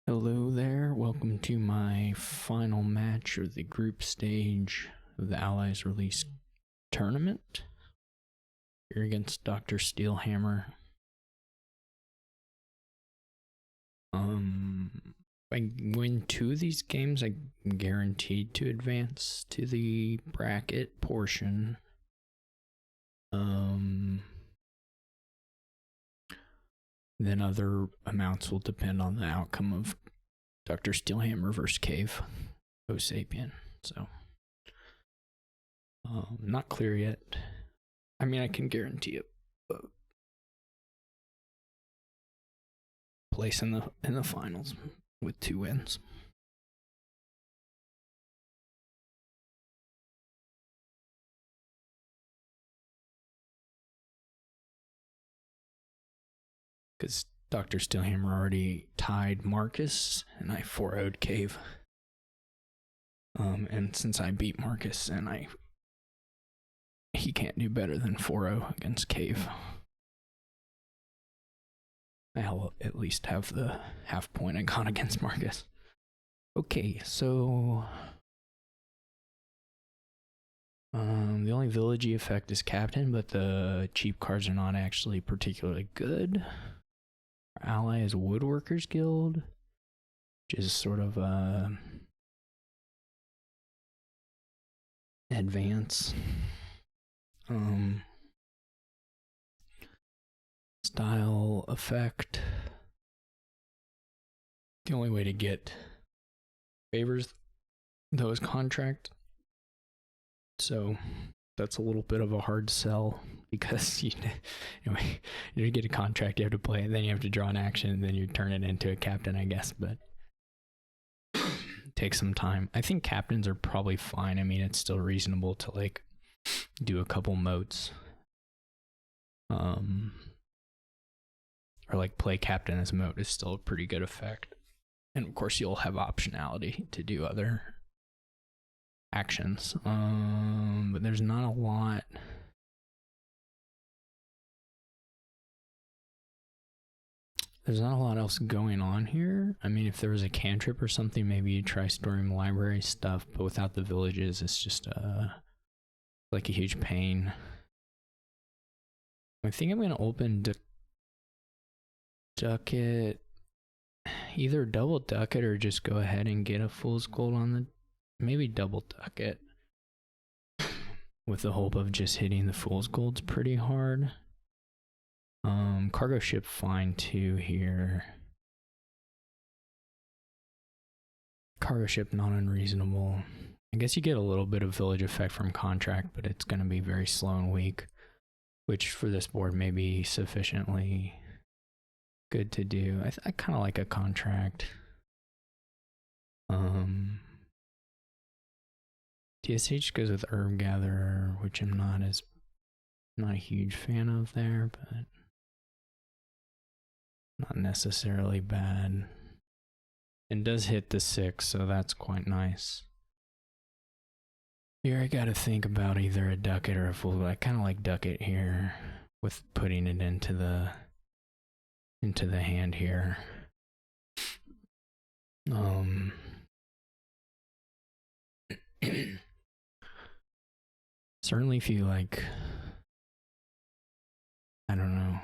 Hello there, welcome to my final match of the group stage of the Allies Release Tournament. Here against drsteelhammer. If I win 2 of these games, I'm guaranteed to advance to the bracket portion. Then other amounts will depend on the outcome of drsteelhammer versus Cave Sapien. So, not clear yet. I mean, I can guarantee it. Place in the finals with 2 wins. Because drsteelhammer already tied Marcus, and I 4-0'd Cave. And since I beat Marcus, and he can't do better than 4-0 against Cave. I'll at least have the half point I got against Marcus. Okay, so the only villagey effect is Captain, but the cheap cards are not actually particularly good. Our ally is Woodworkers Guild, which is sort of advance. Style effect. The only way to get favors though is contract. So that's a little bit of a hard sell because you get a contract, you have to play it, then you have to draw an action, and then you turn it into a captain, I guess, but it takes some time. I think captains are probably fine. I mean, it's still reasonable to like do a couple motes. Or like play captain as a mote is still a pretty good effect. And of course you'll have optionality to do other actions. But there's not a lot. There's not a lot else going on here. I mean, if there was a cantrip or something, maybe you try storing library stuff, but without the villages, it's just like a huge pain. I think I'm gonna open duck it, either double duck it or just go ahead and get a fool's gold on the, maybe double duck it with the hope of just hitting the fool's golds pretty hard. Cargo ship fine too here. Cargo ship not unreasonable. I guess you get a little bit of village effect from contract, but it's going to be very slow and weak, which for this board may be sufficiently good to do. I kind of like a contract. TSH goes with Herb Gatherer, which I'm not a huge fan of there, but not necessarily bad. And does hit the 6, so that's quite nice. Here I gotta think about either a ducat or a fool. I kind of like ducat here with putting it into the hand here. Certainly if you like, I don't know.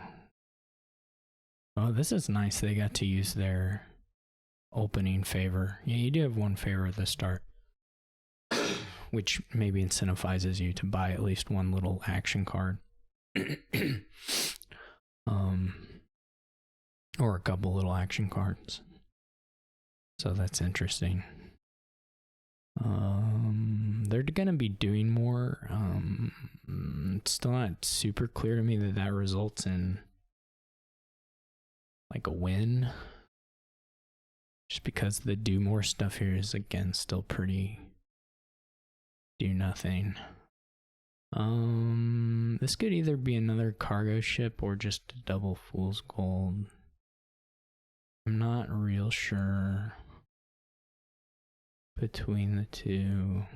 Oh, this is nice. They got to use their opening favor. Yeah, you do have 1 favor at the start, which maybe incentivizes you to buy at least 1 little action card. Or a couple little action cards. So that's interesting. They're gonna be doing more. It's still not super clear to me that results in like a win. Just because the do more stuff here is again still pretty do nothing. This could either be another cargo ship or just a double fool's gold. I'm not real sure between the two.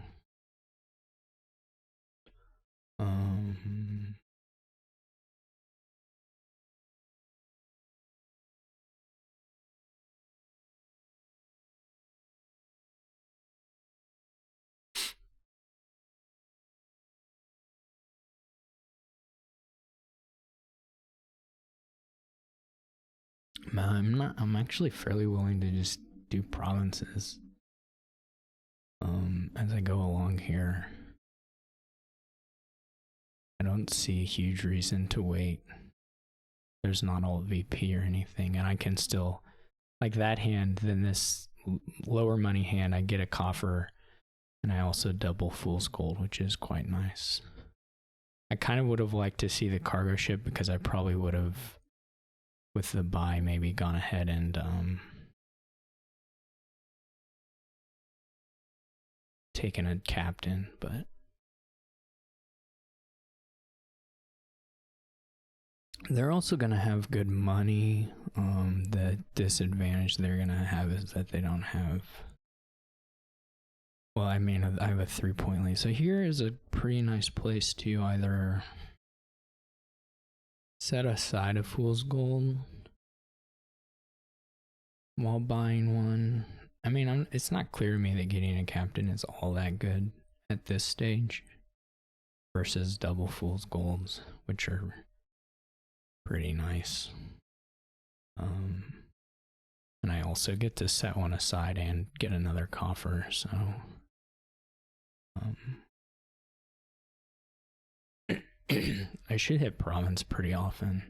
I'm actually fairly willing to just do provinces. As I go along here. I don't see a huge reason to wait. There's not alt VP or anything, and I can still, like that hand, then this lower money hand, I get a coffer, and I also double fool's gold, which is quite nice. I kind of would have liked to see the cargo ship, because I probably would have, with the buy, maybe gone ahead and taken a captain, but they're also going to have good money. The disadvantage they're going to have is that they don't have... Well, I mean, I have a 3-point lead. So here is a pretty nice place to either set aside a fool's gold while buying one. I mean, it's not clear to me that getting a captain is all that good at this stage versus double fool's golds, which are pretty nice. And I also get to set one aside and get another coffer, so I should hit province pretty often.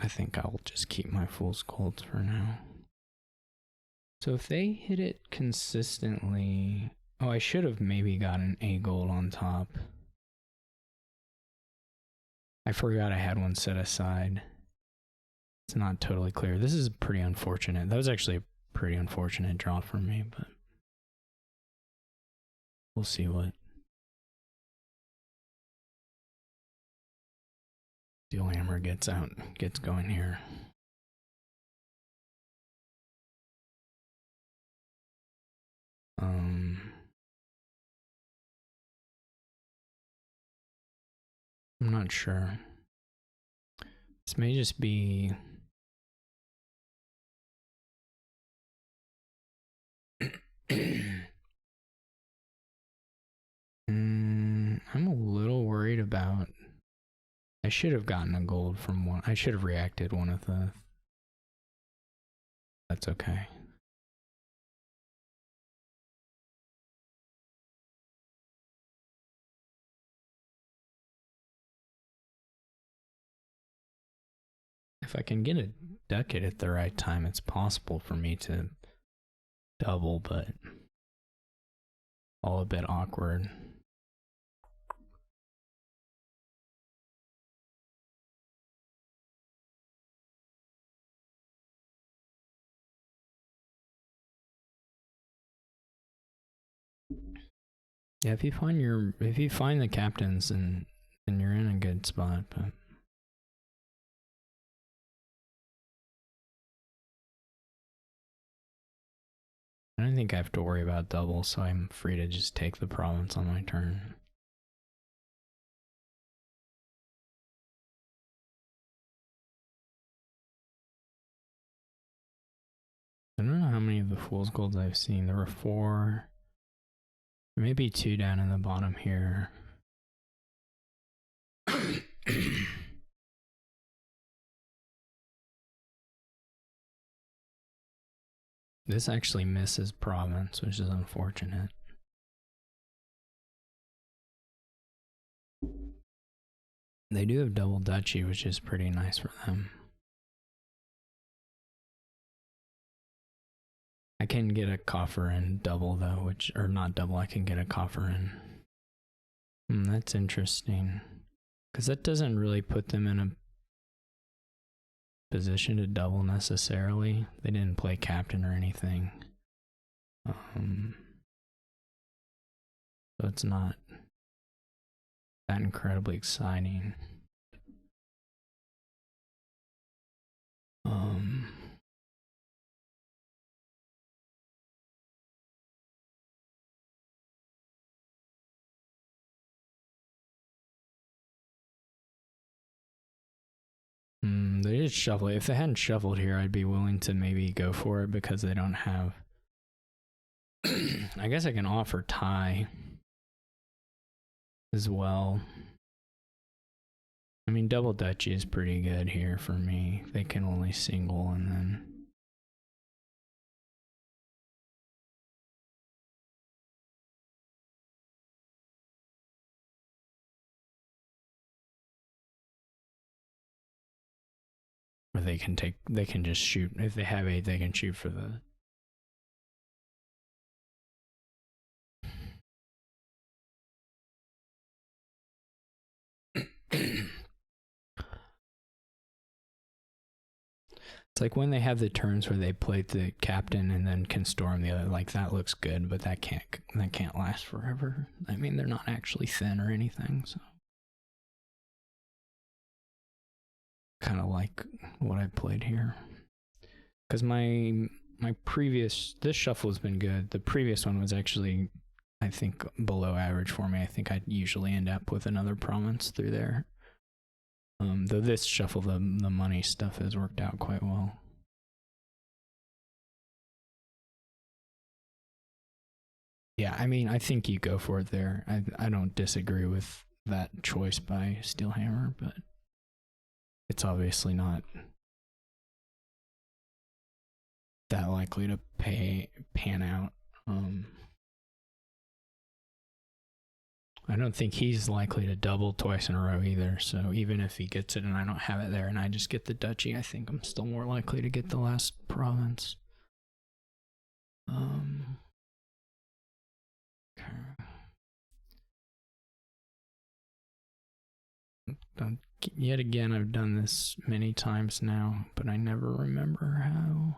I think I'll just keep my fool's golds for now. So if they hit it consistently... Oh, I should have maybe gotten a gold on top. I forgot I had one set aside. It's not totally clear. This is pretty unfortunate. That was actually a pretty unfortunate draw for me, but we'll see what Steelhammer gets going here. I'm not sure. This may just be... I'm a little worried about... I should have gotten a gold from one. I should have reacted one of the... That's okay. If I can get a ducat at the right time, it's possible for me to double, but all a bit awkward. Yeah, if you find the captains, then you're in a good spot, but I don't think I have to worry about double, so I'm free to just take the province on my turn. I don't know how many of the fool's golds I've seen. There were 4, maybe 2 down in the bottom here. This actually misses province, which is unfortunate. They do have double duchy, which is pretty nice for them. I can get a coffer in double though, or not double, I can get a coffer in. That's interesting. Because that doesn't really put them in a position to double necessarily. They didn't play captain or anything. So it's not that incredibly exciting. They did shuffle. If they hadn't shuffled here, I'd be willing to maybe go for it because they don't have I guess I can offer tie as well. I mean, double Dutchy is pretty good here for me. They can only single and then... Or they can just shoot. If they have 8, they can shoot for the... It's like when they have the turns where they play the captain and then can storm the other, like that looks good, but that can't last forever. I mean, they're not actually thin or anything, so kind of like what I played here. Because my previous, this shuffle has been good. The previous one was actually, I think, below average for me. I think I'd usually end up with another province through there. Though this shuffle, the money stuff has worked out quite well. Yeah, I mean, I think you go for it there. I don't disagree with that choice by Steelhammer, but it's obviously not that likely to pan out. I don't think he's likely to double twice in a row either, so even if he gets it and I don't have it there and I just get the Dutchy, I think I'm still more likely to get the last province. Yet again, I've done this many times now, but I never remember how.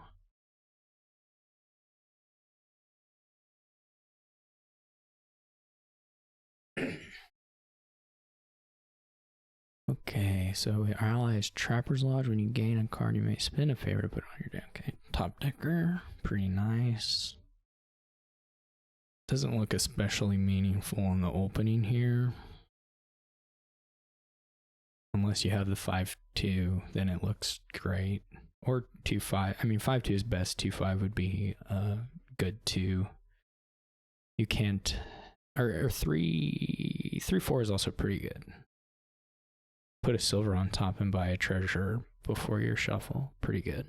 Okay, so our ally is Trapper's Lodge. When you gain a card, you may spin a favor to put on your deck. Okay, top decker, pretty nice. Doesn't look especially meaningful in the opening here. Unless you have the 5-2, then it looks great. Or 2-5. I mean, 5-2 is best. 2-5 would be good too. You can't... Or 3-4 is also pretty good. Put a silver on top and buy a treasure before your shuffle. Pretty good.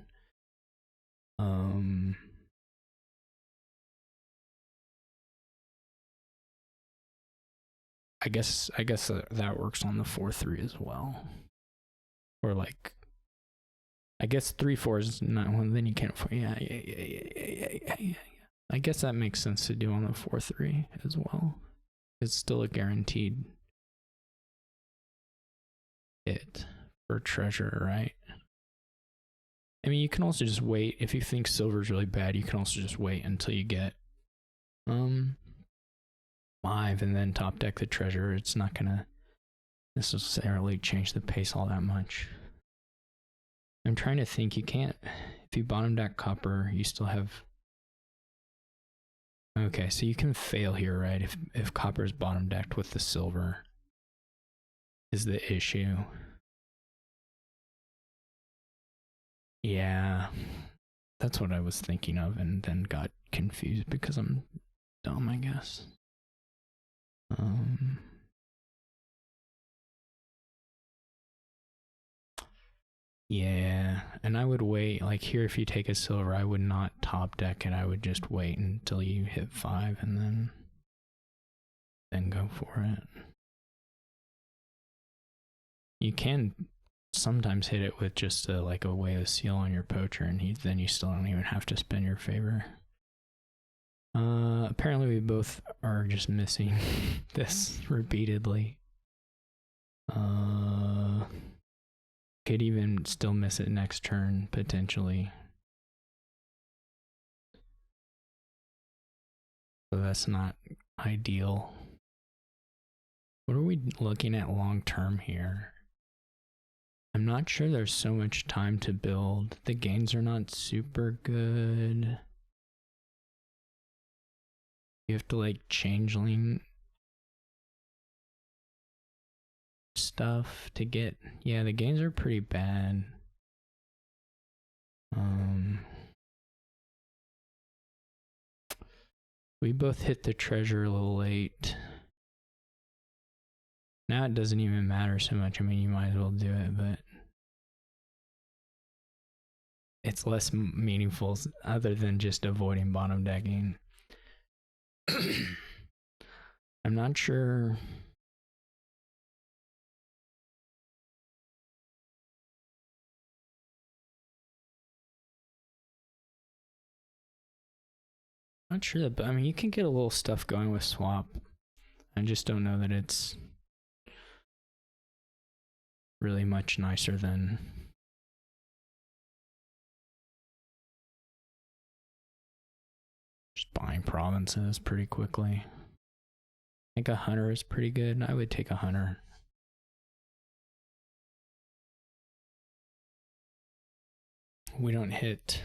I guess that works on the 4-3 as well. Or like, I guess 3-4 is not one. Then you can't. Yeah. I guess that makes sense to do on the 4-3 as well. It's still a guaranteed hit for treasure, right? I mean, you can also just wait. If you think silver's really bad, you can also just wait until you get 5 and then top deck the treasure. It's not gonna necessarily change the pace all that much. I'm trying to think. You can't, if you bottom deck copper, you still have... Okay, so you can fail here, right? If copper is bottom decked with the silver is the issue. Yeah, that's what I was thinking of and then got confused because I'm dumb, I guess. Yeah, and I would wait, like here if you take a silver, I would not top deck it, I would just wait until you hit 5 and then go for it. You can sometimes hit it with just like a way to seal on your poacher and then you still don't even have to spend your favor. Apparently we both are just missing this repeatedly. Could even still miss it next turn, potentially. So that's not ideal. What are we looking at long term here? I'm not sure there's so much time to build. The gains are not super good. You have to like changeling stuff to get... Yeah, the gains are pretty bad. We both hit the treasure a little late. Now it doesn't even matter so much. I mean, you might as well do it, but it's less meaningful other than just avoiding bottom decking. I'm not sure. Not sure that, but I mean, you can get a little stuff going with swap. I just don't know that it's really much nicer than just buying provinces pretty quickly. I think a hunter is pretty good. I would take a hunter. We don't hit.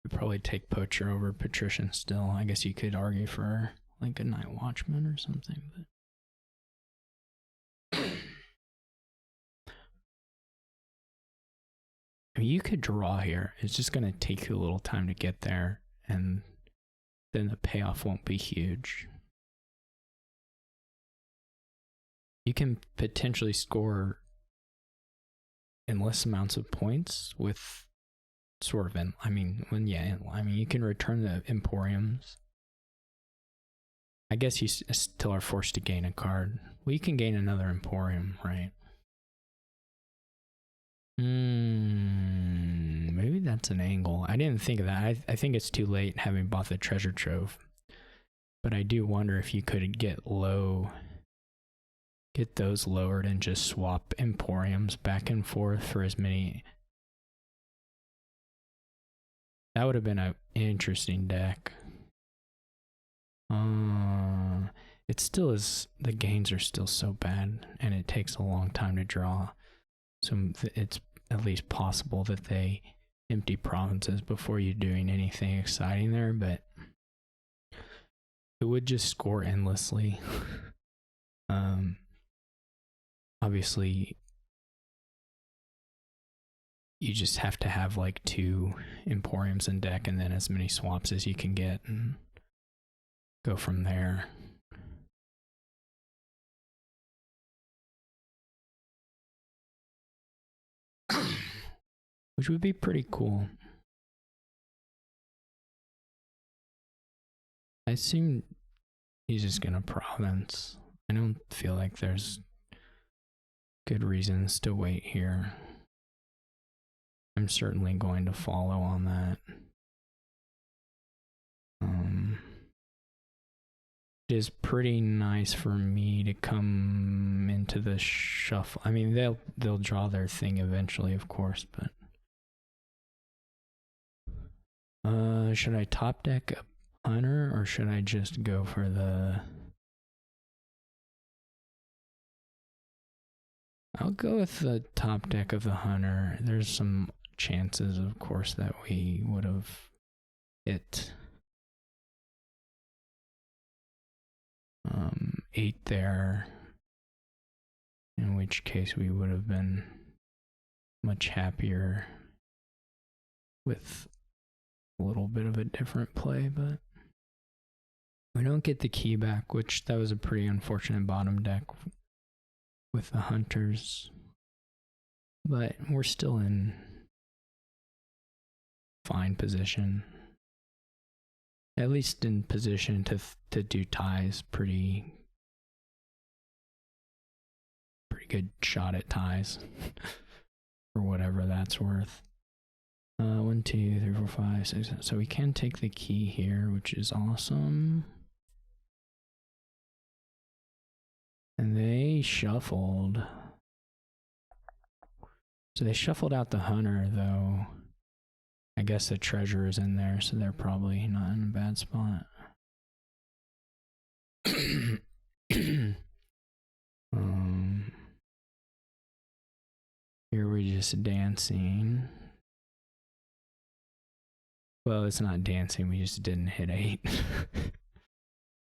We'd probably take poacher over patrician still. I guess you could argue for like a night watchman or something, but I mean, you could draw here. It's just going to take you a little time to get there, and then the payoff won't be huge. You can potentially score endless amounts of points with sort of, you can return the emporiums. I guess you still are forced to gain a card. Well, you can gain another emporium, right? Maybe that's an angle. I didn't think of that. I think it's too late having bought the treasure trove. But I do wonder if you could get those lowered and just swap emporiums back and forth for as many. That would have been an interesting deck. It still is, the gains are still so bad, and it takes a long time to draw. So it's at least possible that they empty provinces before you're doing anything exciting there, but it would just score endlessly. Obviously, you just have to have like 2 emporiums in deck and then as many swaps as you can get and go from there. Which would be pretty cool. I assume he's just gonna province. I don't feel like there's good reasons to wait here. I'm certainly going to follow on that. It is pretty nice for me to come into the shuffle. I mean, they'll draw their thing eventually, of course, but should I top deck a hunter or should I just go for the? I'll go with the top deck of the hunter. There's some chances, of course, that we would have hit 8 there, in which case we would have been much happier with a little bit of a different play, but we don't get the key back, which that was a pretty unfortunate bottom deck with the hunters, but we're still in fine position, at least in position to do ties. Pretty good shot at ties for whatever that's worth. 1, 2, 3, 4, 5, 6. So we can take the key here, which is awesome. And they shuffled. So they shuffled out the hunter, though. I guess the treasure is in there, so they're probably not in a bad spot. Here we're just dancing. Well, it's not dancing, we just didn't hit 8.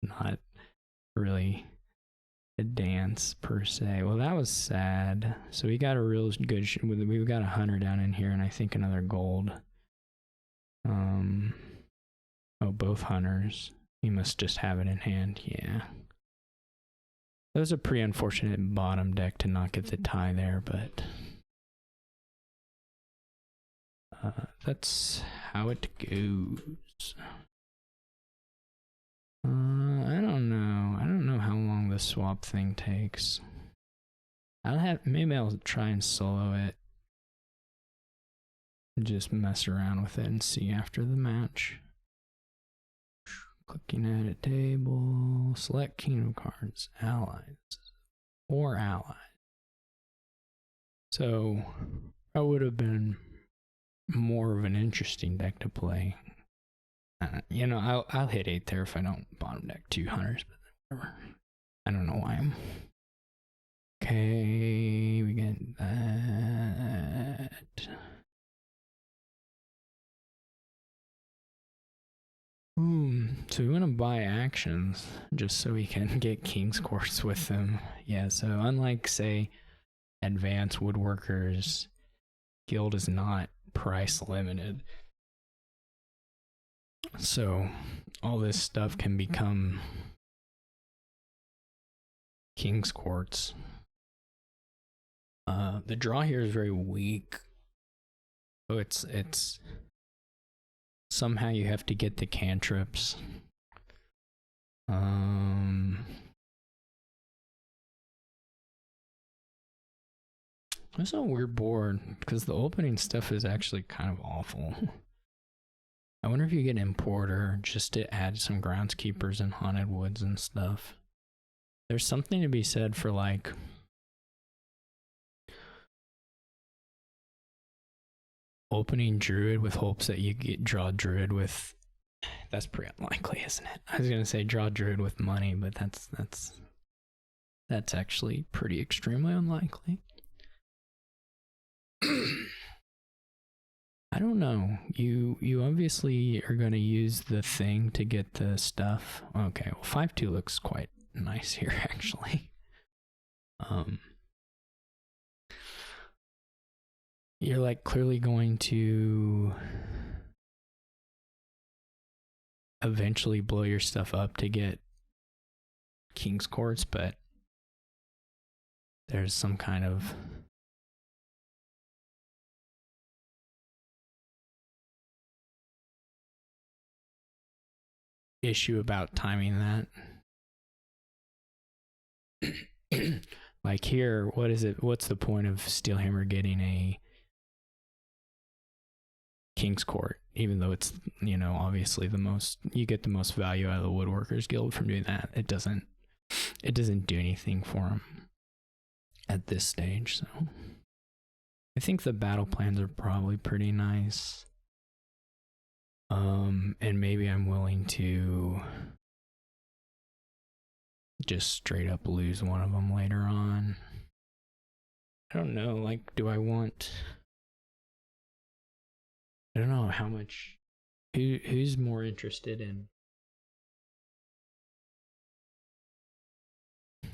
Not really a dance per se. Well, that was sad. So we got a real good we've got a hunter down in here and I think another gold. Oh, both hunters. He must just have it in hand. Yeah. That was a pretty unfortunate bottom deck to not get the tie there, but that's how it goes. I don't know. I don't know how long the swap thing takes. Maybe I'll try and solo it. Just mess around with it and see after the match. Clicking at a table, select kingdom cards, allies, or allies. So that would have been more of an interesting deck to play. You know, I'll hit 8 there if I don't bottom deck 2 hunters, but whatever. I don't know why I'm. Okay, we get that. So we want to buy actions just so we can get King's Courts with them. Yeah, so unlike, say, Advanced Woodworkers, Guild is not price limited. So all this stuff can become King's Courts. The draw here is very weak. So it's somehow you have to get the cantrips. It's a weird board because the opening stuff is actually kind of awful. I wonder if you get Importer just to add some groundskeepers and haunted woods and stuff. There's something to be said for like opening Druid with hopes that you draw Druid with. That's pretty unlikely, isn't it? I was gonna say draw Druid with money, but that's actually pretty extremely unlikely. I don't know. You obviously are gonna use the thing to get the stuff. Okay, well 5-2 looks quite nice here actually. You're like clearly going to eventually blow your stuff up to get King's Courts, but there's some kind of issue about timing that. Like here, what is it? What's the point of Steelhammer getting a King's Court, even though it's, you know, obviously the most, you get the most value out of the Woodworkers Guild from doing that. It doesn't do anything for him at this stage. So I think the battle plans are probably pretty nice. And maybe I'm willing to just straight up lose one of them later on. I don't know, like, do I want, I don't know how much, who's more interested in,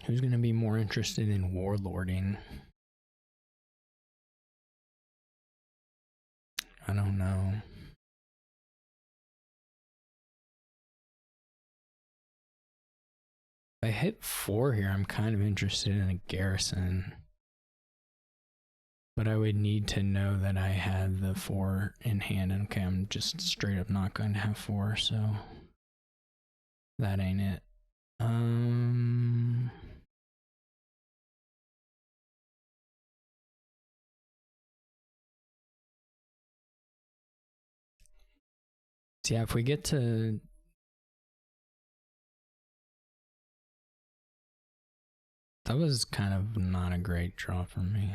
who's going to be more interested in warlording? I don't know. If I hit 4 here, I'm kind of interested in a garrison. But I would need to know that I had the 4 in hand. And okay, I'm just straight up not going to have 4, so that ain't it. So yeah, if we get to, that was kind of not a great draw for me.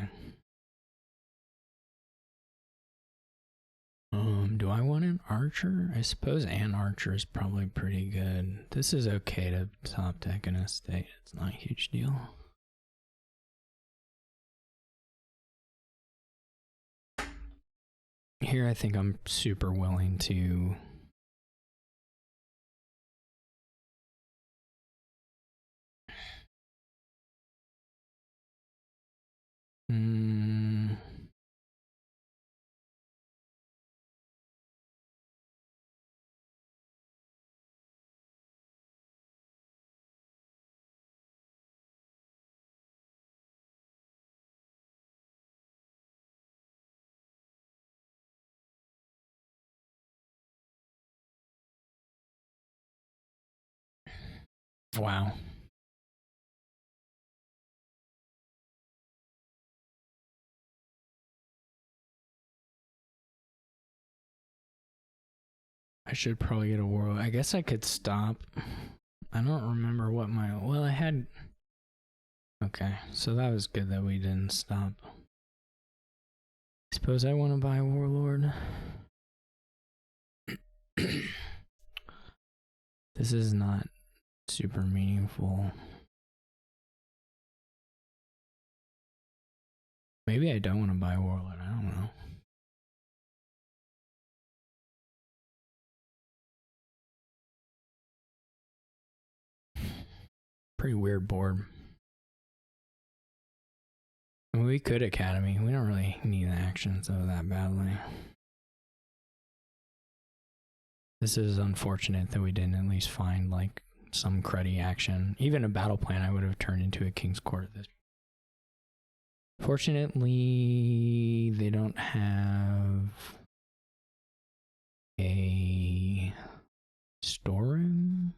Do I want an archer? I suppose an archer is probably pretty good. This is okay to top deck an estate. It's not a huge deal. Here I think I'm super willing to Wow. I should probably get a warlord. I guess I could stop. I don't remember what my... Well, I had... Okay, so that was good that we didn't stop. I suppose I want to buy a warlord. This is not super meaningful. Maybe I don't want to buy a warlord. I don't know. Pretty weird board. I mean, we could Academy. We don't really need actions of that badly. This is unfortunate that we didn't at least find like some cruddy action. Even a battle plan I would have turned into a King's Court at this. Fortunately, they don't have a storeroom.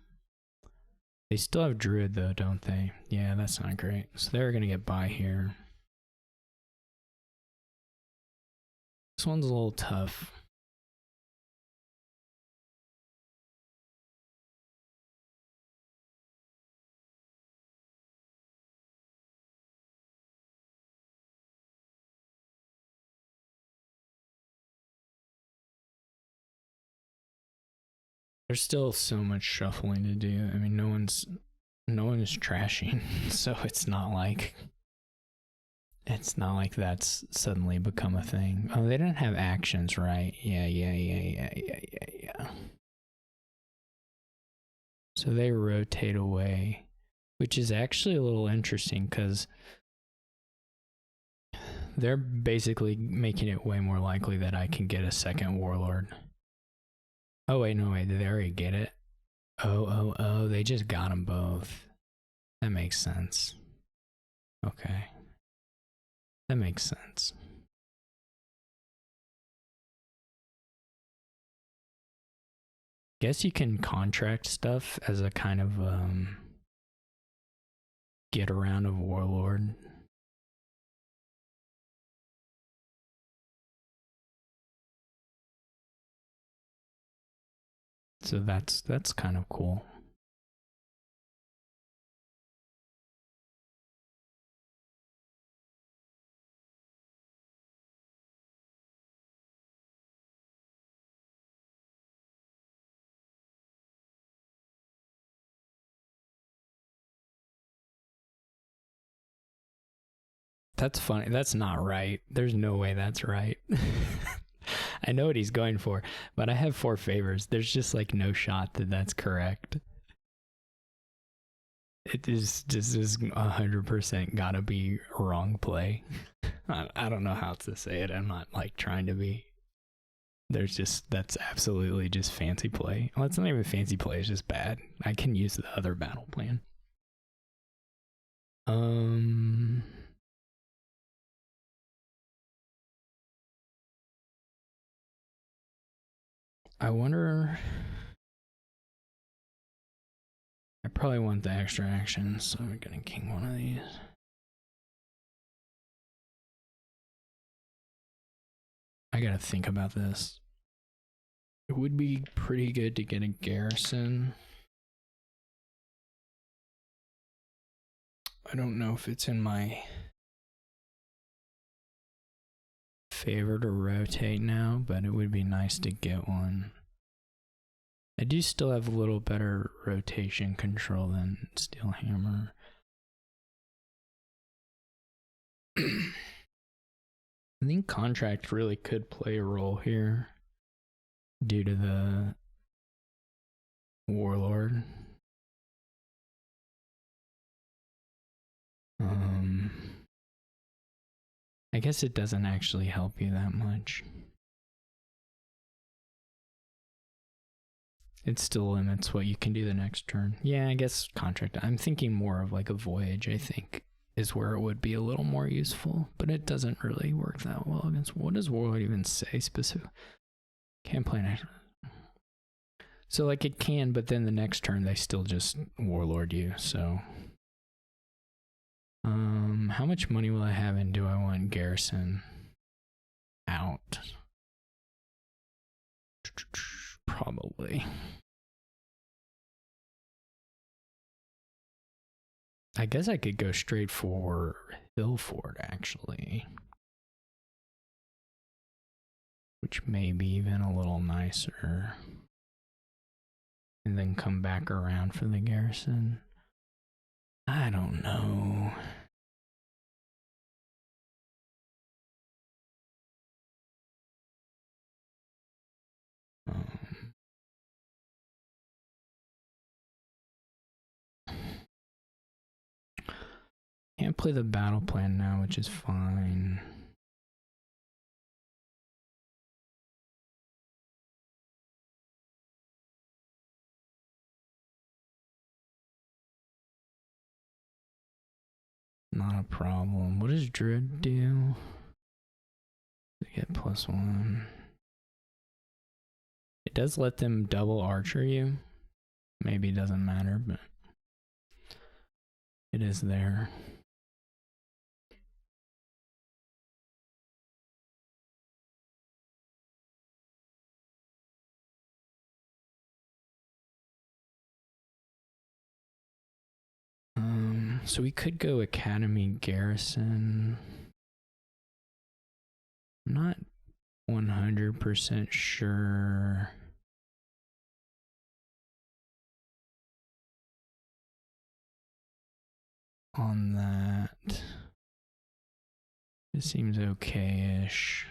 They still have Druid though, don't they? Yeah, that's not great. So they're gonna get by here. This one's a little tough. There's still so much shuffling to do. I mean, no one is trashing, so it's not like that's suddenly become a thing. Oh, they don't have actions, right? Yeah. So they rotate away, which is actually a little interesting because they're basically making it way more likely that I can get a second warlord. Oh, wait, no, wait, did they already get it? Oh, they just got them both. That makes sense. Okay. That makes sense. Guess you can contract stuff as a kind of get around of warlord. So that's kind of cool. That's funny. That's not right. There's no way that's right. I know what he's going for, but I have 4 favors. There's just like no shot that that's correct. It is just 100% gotta be wrong play. I don't know how to say it. I'm not like trying to be. That's absolutely just fancy play. Well, it's not even fancy play. It's just bad. I can use the other battle plan. I wonder. I probably want the extra action, so we're gonna king one of these. I gotta think about this. It would be pretty good to get a garrison. I don't know if it's in my favor to rotate now, but it would be nice to get one. I do still have a little better rotation control than Steelhammer. I think contract really could play a role here due to the warlord. I guess it doesn't actually help you that much. It still limits what you can do the next turn. Yeah, I guess contract. I'm thinking more of like a voyage, I think, is where it would be a little more useful, but it doesn't really work that well against. What does warlord even say specific? Can't play an action. So like it can, but then the next turn they still just warlord you. So, how much money will I have, and do I want garrison out? Probably. I guess I could go straight for Hillfort, actually. Which may be even a little nicer. And then come back around for the garrison. I don't know. Can't play the battle plan now, which is fine. Not a problem. What does Druid do? They get +1. It does let them double archer you. Maybe it doesn't matter, but it is there. So we could go Academy Garrison. I'm not 100% sure. On that. It seems okay-ish.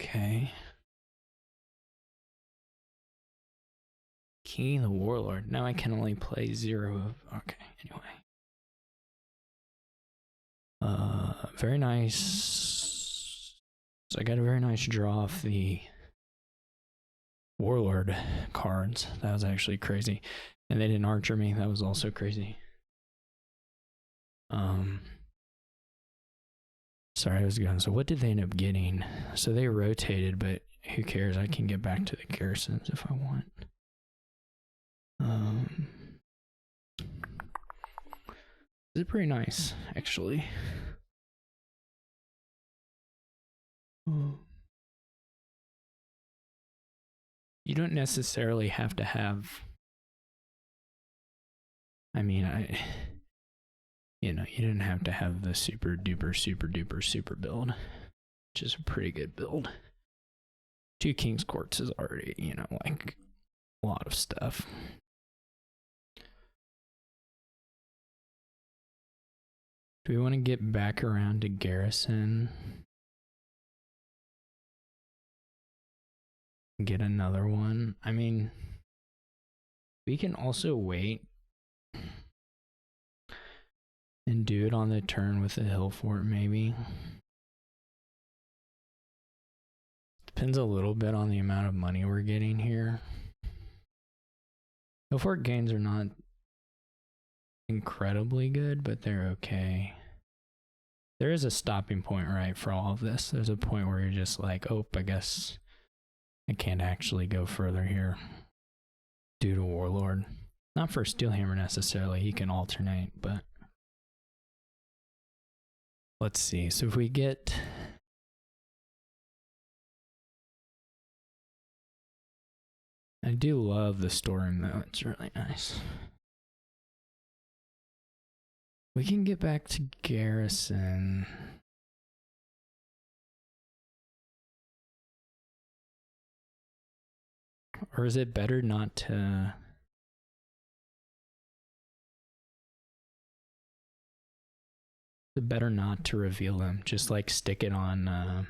Okay. King the Warlord. Now I can only play 0 of... Okay, anyway. Very nice. So I got a very nice draw off the Warlord cards. That was actually crazy. And they didn't archer me. That was also crazy. Sorry, I was going. So what did they end up getting? So they rotated, but who cares? I can get back to the garrisons if I want. This is pretty nice, actually. You don't necessarily have to have... I mean, you know, you didn't have to have the super duper build, which is a pretty good build. 2 King's Courts is already, you know, like a lot of stuff. Do we want to get back around to garrison? Get another one? I mean, we can also wait and do it on the turn with a hill fort, maybe. Depends a little bit on the amount of money we're getting here. Hill fort gains are not incredibly good, but they're okay. There is a stopping point, right, for all of this. There's a point where you're just like, oh, I guess I can't actually go further here due to Warlord. Not for Steelhammer necessarily, he can alternate, but let's see. So if we get I do love the storeroom though, it's really nice. We can get back to Garrison. Or is it better not to... Is it better not to reveal them? Just like stick it on...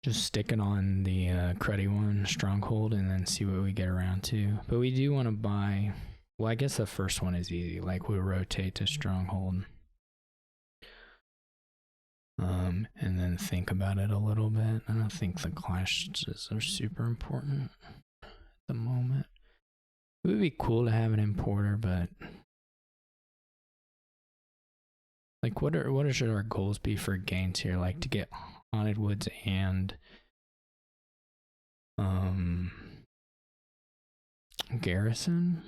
just stick it on the cruddy one, Stronghold, and then see what we get around to. But we do want to buy... Well, I guess the first one is easy. Like, we'll rotate to Stronghold. And then think about it a little bit. I don't think the clashes are super important at the moment. It would be cool to have an importer, but like, what should our goals be for gains here? Like to get Haunted Woods and Garrison.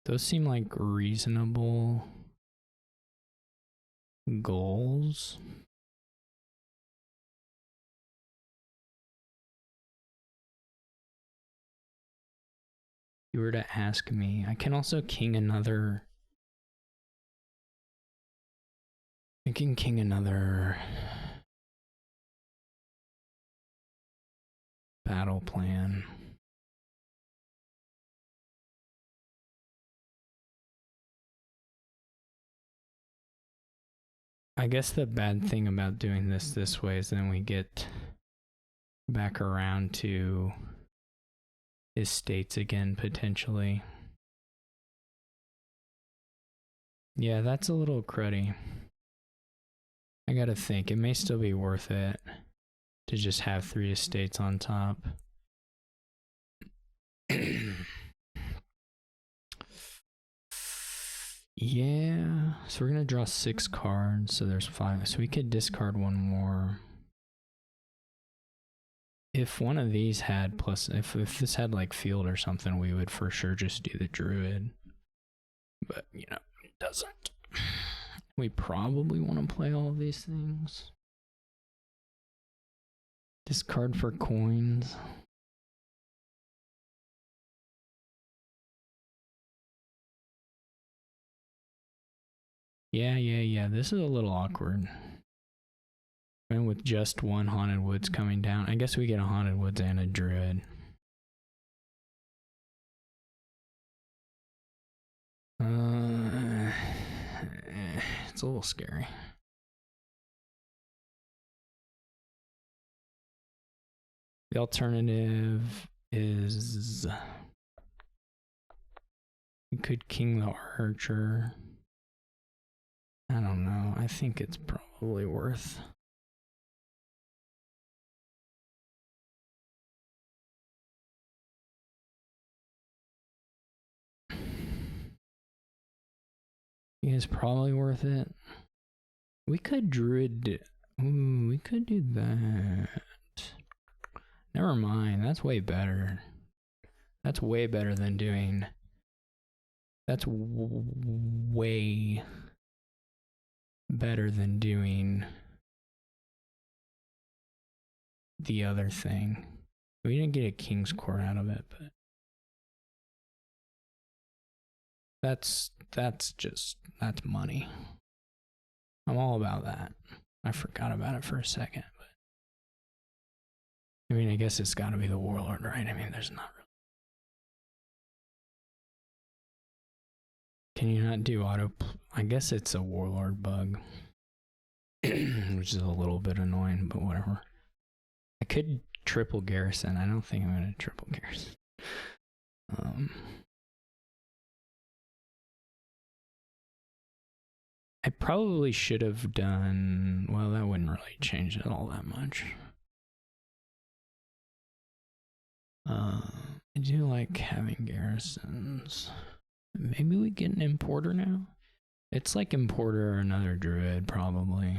Those seem like reasonable goals. If you were to ask me, I can also king another. I can king another battle plan. I guess the bad thing about doing this way is then we get back around to estates again, potentially. Yeah, that's a little cruddy. I gotta think, it may still be worth it to just have 3 estates on top. Yeah, so we're gonna draw 6 cards, so there's 5, so we could discard 1 more. If one of these had plus, if this had like field or something, we would for sure just do the druid. But, you know, it doesn't. We probably want to play all of these things. Discard for coins. Yeah, this is a little awkward. And with just 1 Haunted Woods coming down, I guess we get a Haunted Woods and a druid. It's a little scary. The alternative is we could king the archer. I don't know. I think it's probably worth. It's probably worth it. We could druid. Ooh, we could do that. Never mind. That's way better. That's way better than doing. That's way better than doing the other thing. We didn't get a king's court out of it, but that's money. I'm all about that. I forgot about it for a second, but I mean, I guess it's got to be the warlord, right? I mean, there's not really. Can you not do auto? I guess it's a warlord bug, which is a little bit annoying, but whatever. I could triple garrison. I don't think I'm going to triple garrison. I probably should have done, well, that wouldn't really change it all that much. I do like having garrisons. Maybe we get an importer now. It's like Importer or another Druid, probably.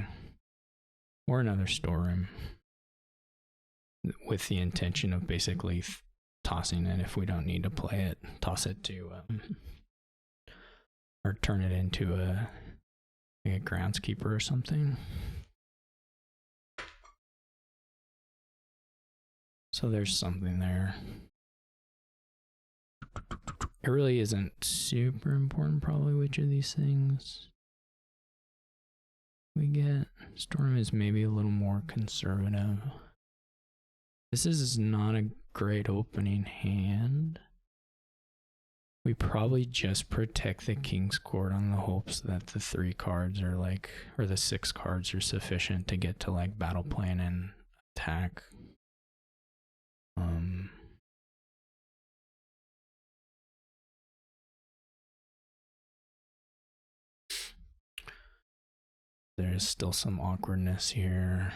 Or another Storeroom. With the intention of basically tossing it if we don't need to play it. Toss it to... or turn it into a groundskeeper or something. So there's something there. It really isn't super important probably which of these things we get. Storm is maybe a little more conservative. This is not a great opening hand. We probably just protect the King's Court on the hopes that the 3 cards are like, or the 6 cards are sufficient to get to like battle plan and attack. There's still some awkwardness here.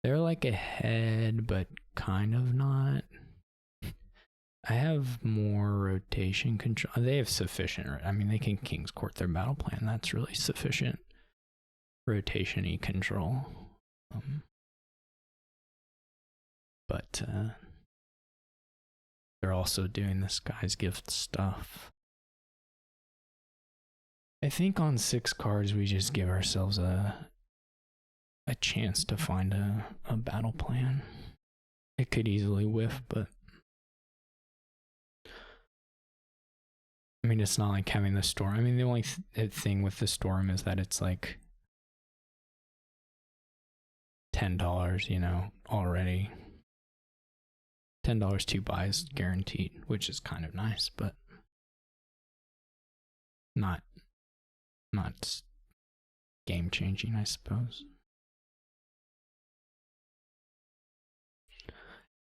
They're like ahead, but kind of not. I have more rotation control. They have sufficient. I mean, they can King's Court their battle plan. That's really sufficient rotation-y control. But they're also doing this guy's gift stuff. I think on 6 cards we just give ourselves a chance to find a battle plan. It could easily whiff, but I mean, it's not like having the storm. I mean, the only thing with the storm is that it's like $10, you know, already. $10 2 buys guaranteed, which is kind of nice, but not game changing, I suppose.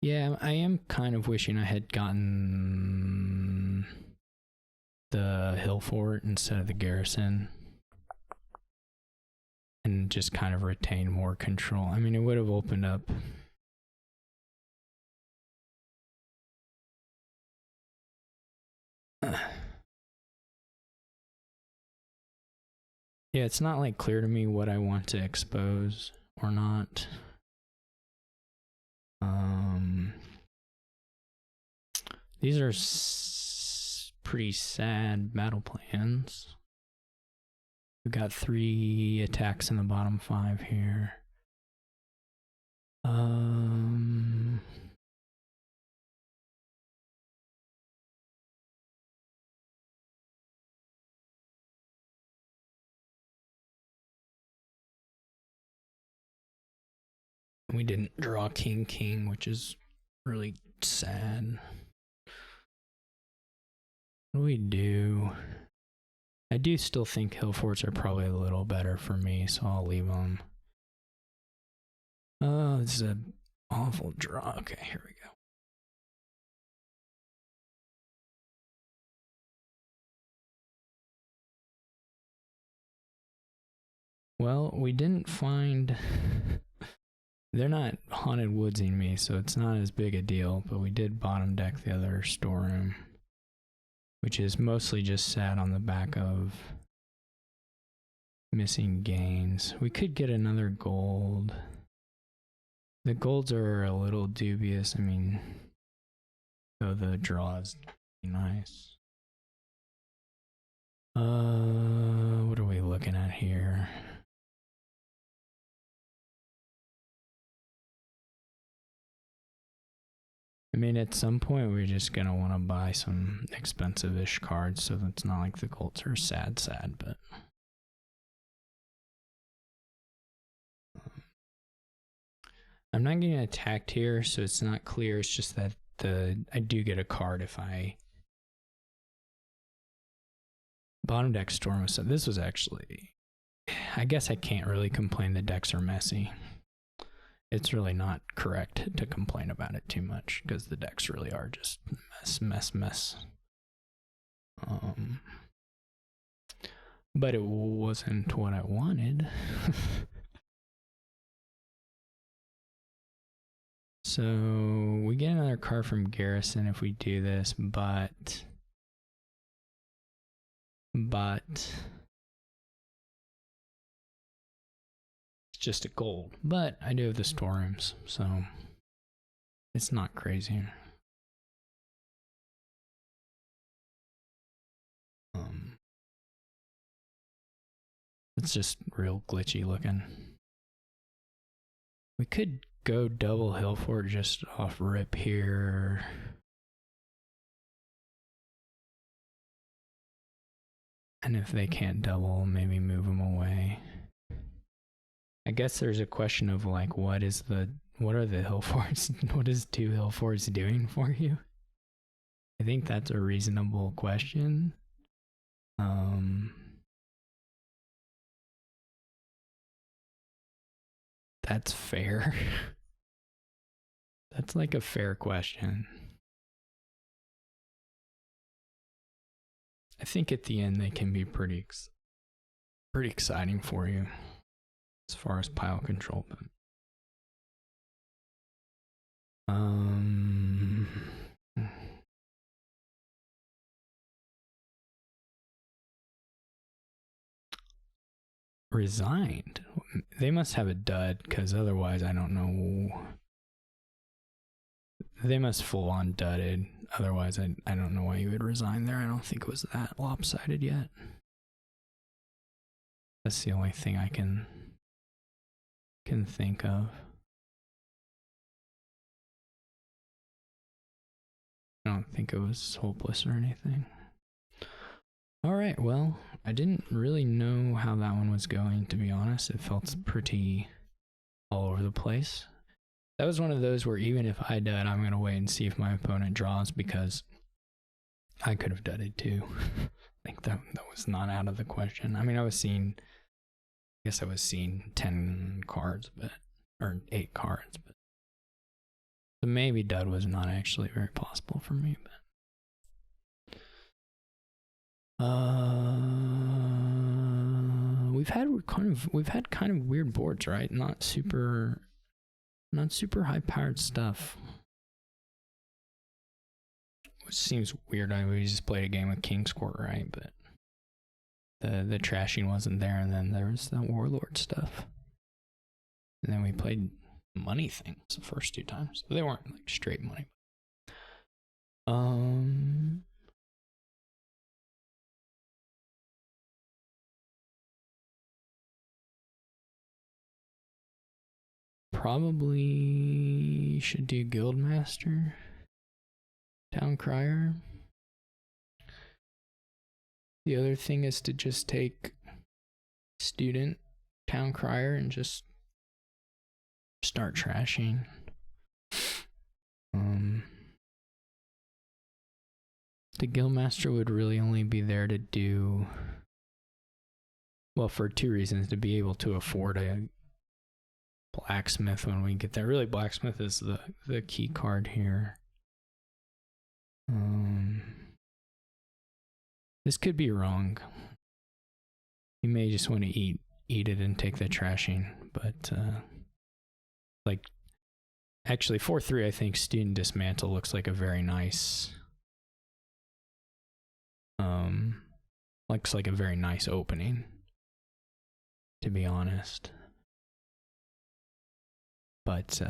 Yeah, I am kind of wishing I had gotten the hill fort instead of the garrison and just kind of retained more control. I mean, it would have opened up yeah, it's not like clear to me what I want to expose or not. These are pretty sad battle plans. We've got 3 attacks in the bottom 5 here. We didn't draw King, which is really sad. What do we do? I do still think hill forts are probably a little better for me, so I'll leave them. Oh, this is an awful draw. Okay, here we go. Well, we didn't find... They're not haunted woodsing me, so it's not as big a deal, but we did bottom deck the other storeroom, which is mostly just sat on the back of missing gains. We could get another gold. The golds are a little dubious. I mean, though the draw is nice. What are we looking at here? I mean, at some point we're just gonna want to buy some expensive-ish cards, so it's not like the golds are sad, but I'm not getting attacked here, so it's not clear. It's just that I do get a card if I bottom deck storm. So this was actually, I guess I can't really complain. The decks are messy. It's really not correct to complain about it too much because the decks really are just mess. But it wasn't what I wanted. So we get another card from Garrison if we do this, but but it's just a gold. But I do have the storerooms, so it's not crazy. It's just real glitchy looking. We could go double hill fort just off rip here. And if they can't double, maybe move them away. I guess there's a question of like, what are the hill forts? What is 2 hill forts doing for you? I think that's a reasonable question. That's fair. That's like a fair question. I think at the end they can be pretty exciting for you as far as pile control. But resigned. They must have a dud, because otherwise I don't know. They must full on dudded. Otherwise I don't know why you would resign there. I don't think it was that lopsided yet. That's the only thing I can think of. I don't think it was hopeless or anything. Alright, well, I didn't really know how that one was going, to be honest. It felt pretty all over the place. That was one of those where even if I dud, I'm going to wait and see if my opponent draws, because I could have dudded too. I think that was not out of the question. I mean, I was seeing 10 cards, or 8 cards, but so maybe dud was not actually very possible for me. But we've had kind of weird boards, right? Not super high powered stuff, which seems weird. I mean, we just played a game of King's Court, right? But the trashing wasn't there, and then there was the Warlord stuff, and then we played money things the first 2 times. They weren't like straight money. Probably should do Guildmaster, Town Crier. The other thing is to just take Student, Town Crier, and just start trashing. The Guildmaster would really only be there to do, well, for 2 reasons: to be able to afford a Blacksmith when we get there. Really, Blacksmith is the key card here. This could be wrong. You may just want to eat it and take the trashing, but like, actually 4/3, I think Student Dismantle looks like a very nice opening, to be honest. But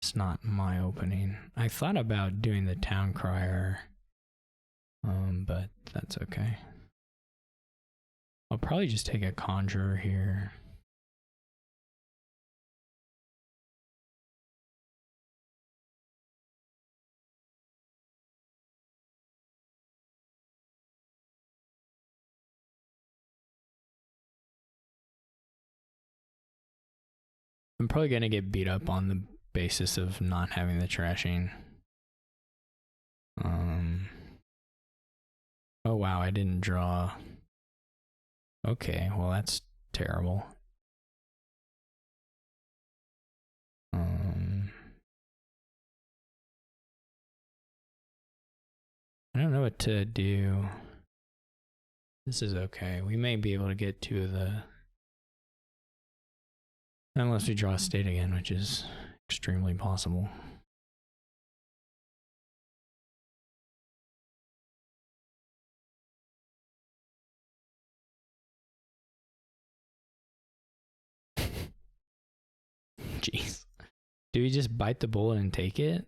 it's not my opening. I thought about doing the Town Crier, but that's okay. I'll probably just take a Conjurer here. I'm probably going to get beat up on the basis of not having the trashing. Oh wow, I didn't draw. Okay, well that's terrible. I don't know what to do. This is okay. We may be able to get 2 of the... Unless we draw a state again, which is extremely possible. Do we just bite the bullet and take it?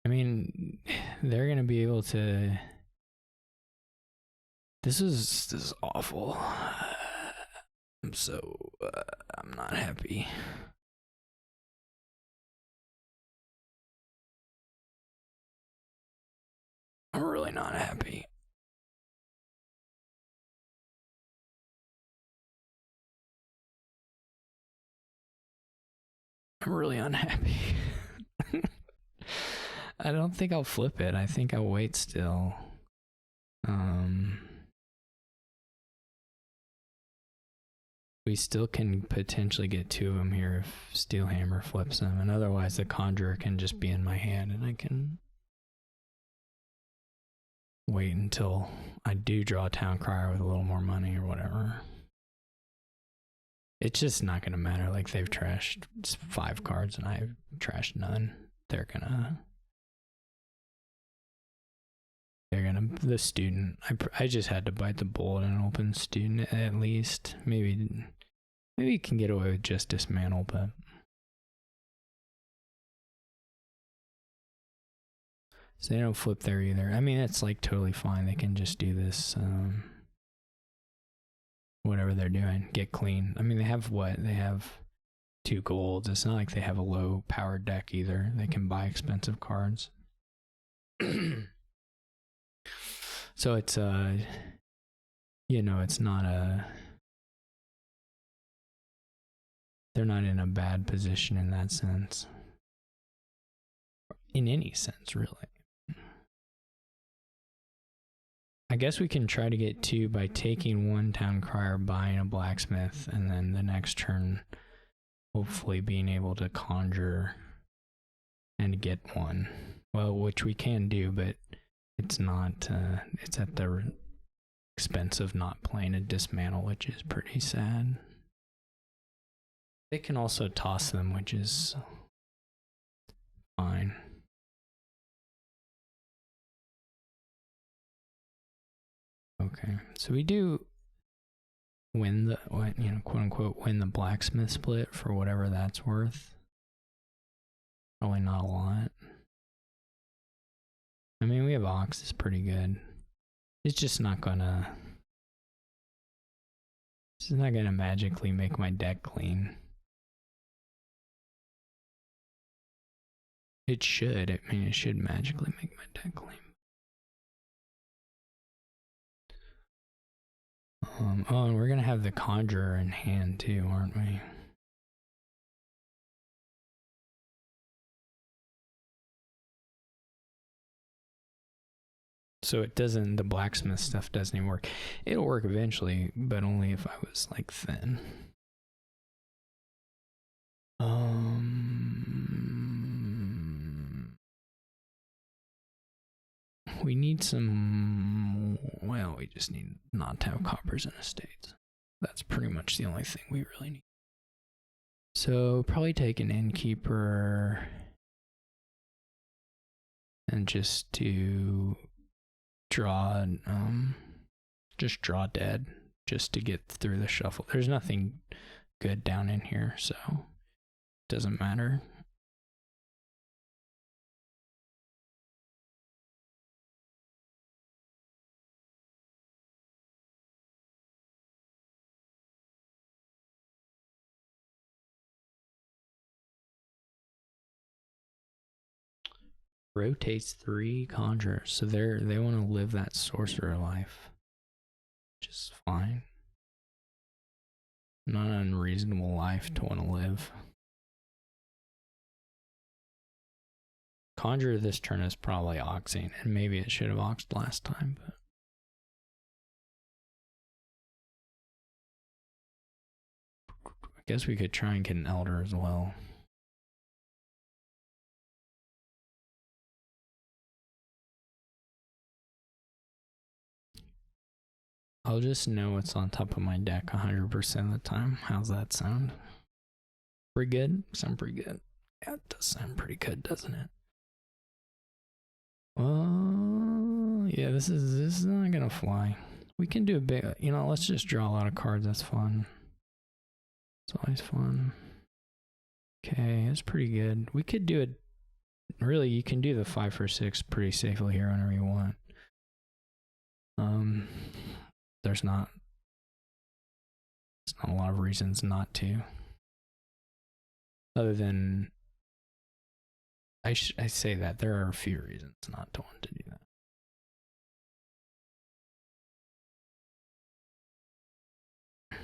I mean, they're gonna be able to. This is awful. I'm not happy. I'm really not happy. I'm really unhappy. I don't think I'll flip it. I think I'll wait still. We still can potentially get 2 of them here if Steelhammer flips them, and otherwise the Conjurer can just be in my hand and I can wait until I do draw a Town Crier with a little more money or whatever. It's just not going to matter. Like, they've trashed 5 cards and I've trashed none. They're gonna, the student, I just had to bite the bullet and open student at least. Maybe you can get away with just dismantle, but so they don't flip there either. I mean, it's like totally fine. They can just do this, whatever they're doing, get clean. I mean, they have what? They have 2 golds. It's not like they have a low powered deck either. They can buy expensive cards. So it's it's not they're not in a bad position in that sense. In any sense, really. I guess we can try to get 2 by taking 1 Town Crier, buying a Blacksmith, and then the next turn hopefully being able to conjure and get 1. Well, which we can do, but it's not, it's at the expense of not playing a dismantle, which is pretty sad. They can also toss them, which is fine. Okay, so we do win the, quote unquote, win the Blacksmith split for whatever that's worth. Probably not a lot. I mean, we have Ox, it's pretty good. It's just not gonna magically make my deck clean. It should. I mean, it should magically make my deck clean. Oh, and we're gonna have the Conjurer in hand too, aren't we? So it doesn't, the Blacksmith stuff doesn't even work. It'll work eventually, but only if I was like thin. We need some, well, we just need not to have coppers in estates. That's pretty much the only thing we really need. So probably take an Innkeeper and just to draw, just draw dead just to get through the shuffle. There's nothing good down in here, so it doesn't matter. Rotates 3 conjurers, so they want to live that sorcerer life, which is fine. Not an unreasonable life to want to live. Conjurer this turn is probably oxing, and maybe it should have oxed last time, but I guess we could try and get an Elder as well. I'll just know what's on top of my deck 100% of the time. How's that sound? Pretty good? Sound pretty good. Yeah, it does sound pretty good, doesn't it? Yeah, this is not gonna fly. We can do a big, let's just draw a lot of cards. That's fun. It's always fun. Okay, that's pretty good. We could do it. Really, you can do the 5 for 6 pretty safely here whenever you want. There's not a lot of reasons not to. Other than, I say that there are a few reasons not to want to do that.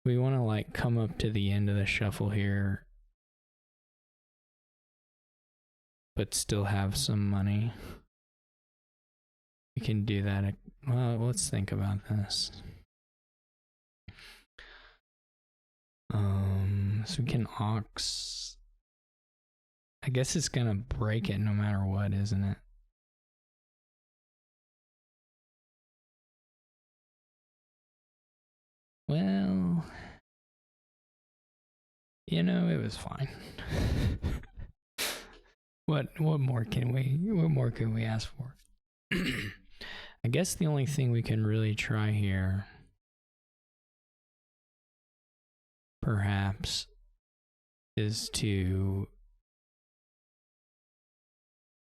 We want to like come up to the end of the shuffle here, but still have some money. We can do that. Well, let's think about this. So we can ox. I guess it's gonna break it no matter what, isn't it? Well, you know, it was fine. What more can we ask for? I guess the only thing we can really try here, perhaps, is to,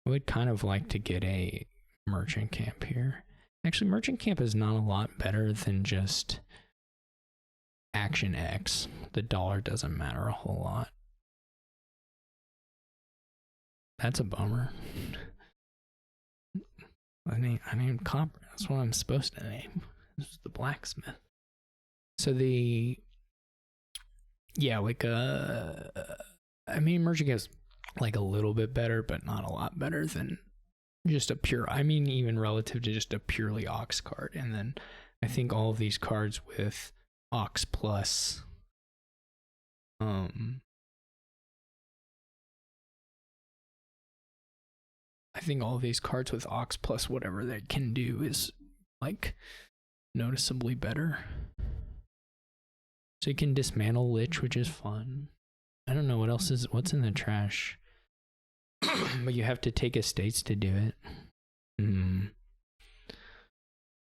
I would kind of like to get a merchant camp here. Actually, merchant camp is not a lot better than just Action X. The dollar doesn't matter a whole lot. That's a bummer. I named copper. That's what I'm supposed to name. This is the blacksmith. So I mean, merchant is like a little bit better, but not a lot better than just a pure. I mean, even relative to just a purely ox card. And then I think all of these cards with ox plus, I think all of these cards with ox plus whatever they can do is like noticeably better. So you can dismantle Lich, which is fun. I don't know what's in the trash. But you have to take estates to do it.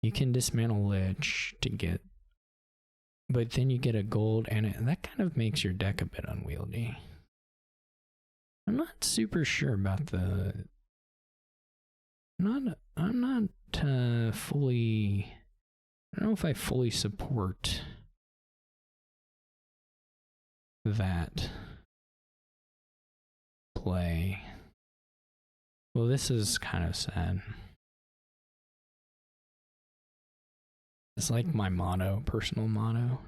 You can dismantle Lich to get, but then you get a gold, and that kind of makes your deck a bit unwieldy. I'm not super sure about the. I'm not fully. I don't know if I fully support that play. Well, this is kind of sad. It's like my motto, personal motto.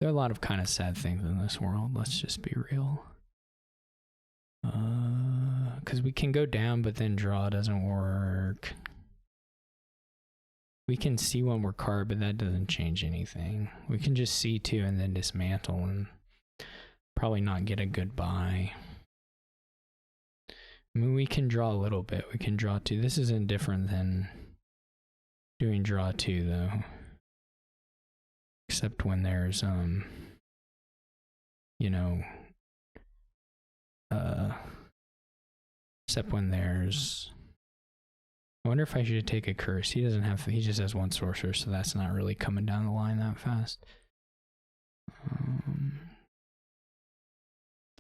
There are a lot of kind of sad things in this world, let's just be real. Because we can go down, but then draw doesn't work. We can see when we're card, but that doesn't change anything. We can just see two and then dismantle and probably not get a good buy. I mean, we can draw a little bit. We can draw two. This isn't different than doing draw two, though. Except when there's, you know, except when there's, I wonder if I should take a curse. He just has one sorcerer, so that's not really coming down the line that fast.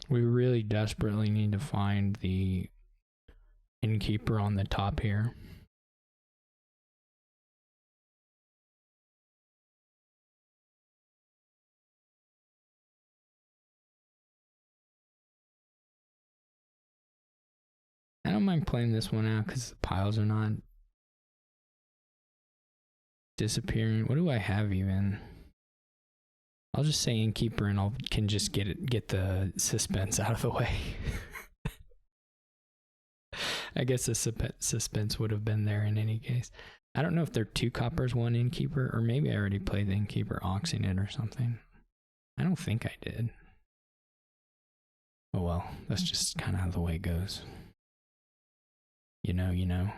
We really desperately need to find the innkeeper on the top here. I don't mind playing this one out because the piles are not disappearing. What do I have even? I'll just say innkeeper and can just get the suspense out of the way. I guess the suspense would have been there in any case. I don't know if they're 2 coppers, 1 innkeeper, or maybe I already played the innkeeper oxing it or something. I don't think I did. Oh well, that's just kind of how the way it goes. You know.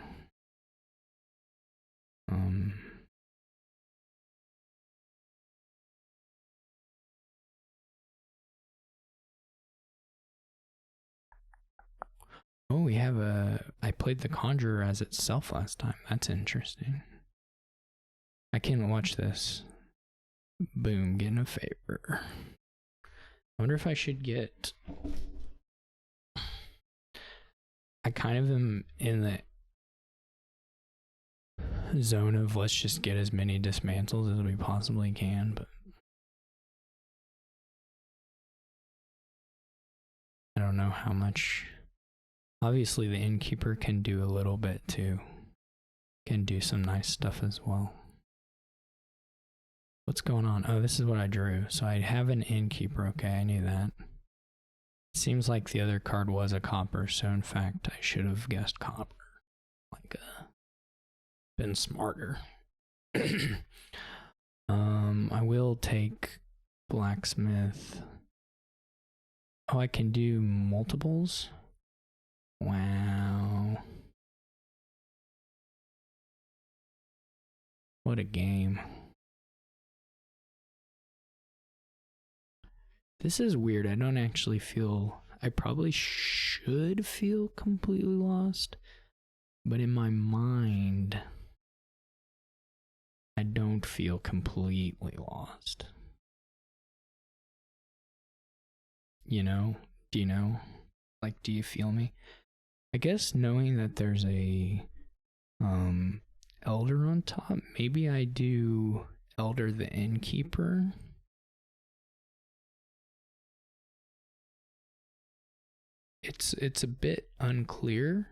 Oh, we have I played the Conjurer as itself last time. That's interesting. I can watch this. Boom, getting a favor. I wonder if I should get... I kind of am in the zone of let's just get as many dismantles as we possibly can, but I don't know how much. Obviously the innkeeper can do a little bit too. Can do some nice stuff as well. What's going on? Oh, this is what I drew. So I have an innkeeper. Okay, I knew that. It seems like the other card was a copper, so in fact I should have guessed copper. Like been smarter. I will take blacksmith. Oh, I can do multiples? Wow. What a game. This is weird. I don't actually feel... I probably should feel completely lost. But in my mind, I don't feel completely lost. You know? Do you know? Like, do you feel me? I guess knowing that there's a elder on top, maybe I do elder the innkeeper. It's a bit unclear.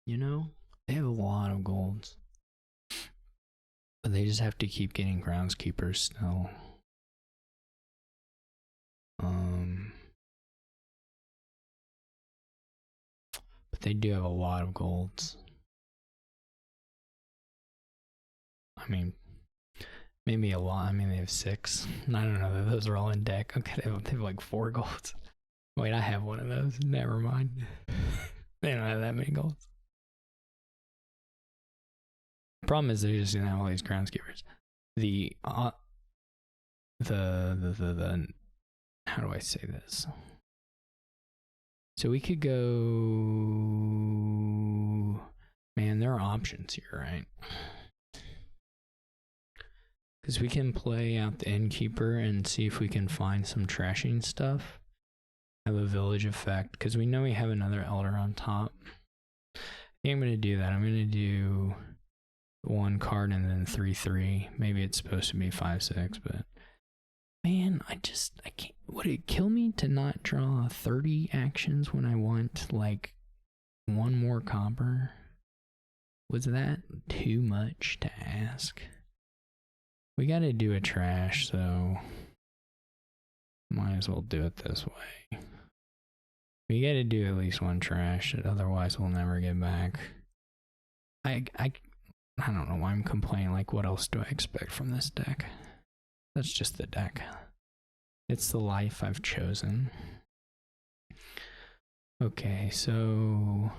You know? They have a lot of golds. But they just have to keep getting groundskeepers still. But they do have a lot of golds. I mean, maybe a lot. I mean, they have 6. I don't know. Those are all in deck. Okay, they have like 4 golds. Wait, I have one of those. Never mind. They don't have that many golds. The problem is they just didn't have all these groundskeepers. The how do I say this? So we could go... Man, there are options here, right? Because we can play out the innkeeper and see if we can find some trashing stuff. Have a village effect, because we know we have another elder on top. I think I'm going to do that. I'm going to do 1 card and then 3/3. Maybe it's supposed to be 5/6, but... Man, I can't... Would it kill me to not draw 30 actions when I want, like, 1 more copper? Was that too much to ask? We gotta do a trash, so... Might as well do it this way. We gotta do at least 1 trash, otherwise we'll never get back. I don't know why I'm complaining, like, what else do I expect from this deck? That's just the deck. It's the life I've chosen. Okay, so...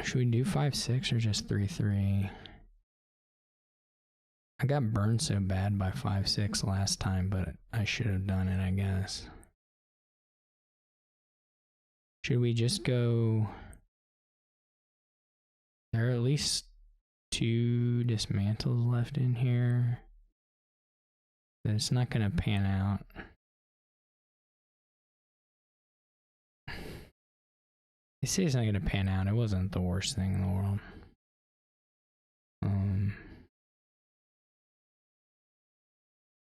Should we do 5/6 or just 3/3? I got burned so bad by 5/6 last time, but I should have done it, I guess. Should we just go... There are at least 2 dismantles left in here. But it's not gonna pan out. They say it's not gonna pan out. It wasn't the worst thing in the world.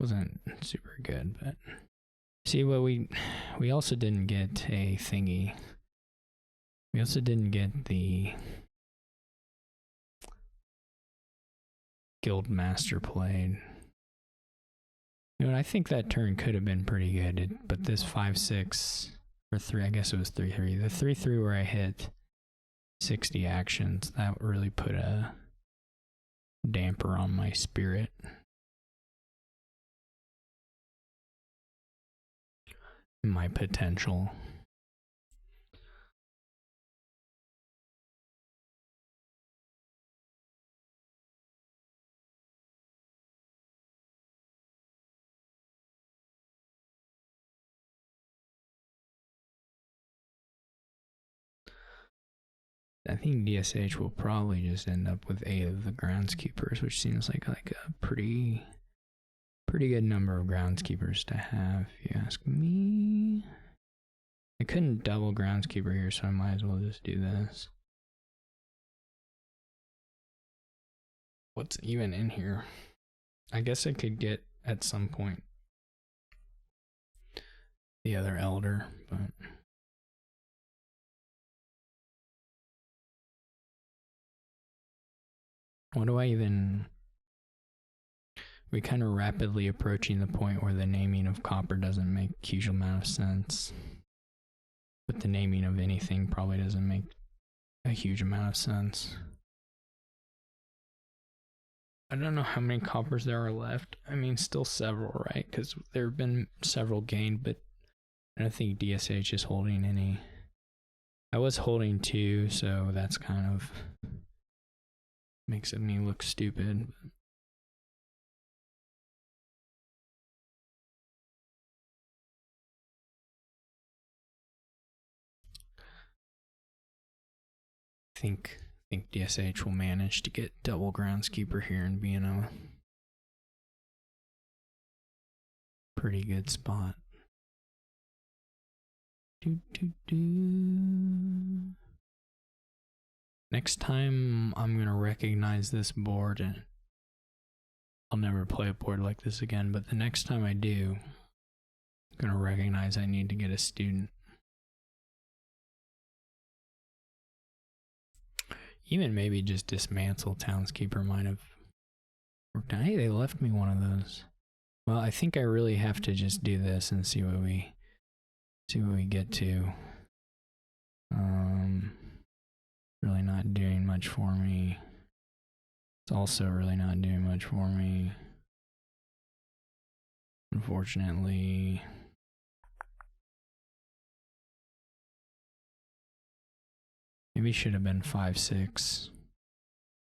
Wasn't super good, but see what we also didn't get a thingy. We also didn't get the Guild Master Blade. You know, I think that turn could have been pretty good, but this 5/6 or 3, I guess it was 3/3. The 3/3 where I hit 60 actions, that really put a damper on my spirit. My potential. I think DSH will probably just end up with 8 of the groundskeepers, which seems like a pretty good number of groundskeepers to have, if you ask me. I couldn't double groundskeeper here, so I might as well just do this. What's even in here? I guess I could get at some point the other elder, but what do I even... We're kind of rapidly approaching the point where the naming of copper doesn't make a huge amount of sense. But the naming of anything probably doesn't make a huge amount of sense. I don't know how many coppers there are left. I mean, still several, right? Because there have been several gained, but I don't think DSH is holding any. I was holding 2, so that's kind of makes me look stupid. I think DSH will manage to get double groundskeeper here and be in a pretty good spot. Next time I'm gonna recognize this board, and I'll never play a board like this again, but the next time I do, I'm gonna recognize I need to get a student. Even maybe just dismantle townskeeper might have worked out. Hey, they left me one of those. Well, I think I really have to just do this and see what we get to. Really not doing much for me. It's also really not doing much for me, unfortunately. Maybe should have been 5-6.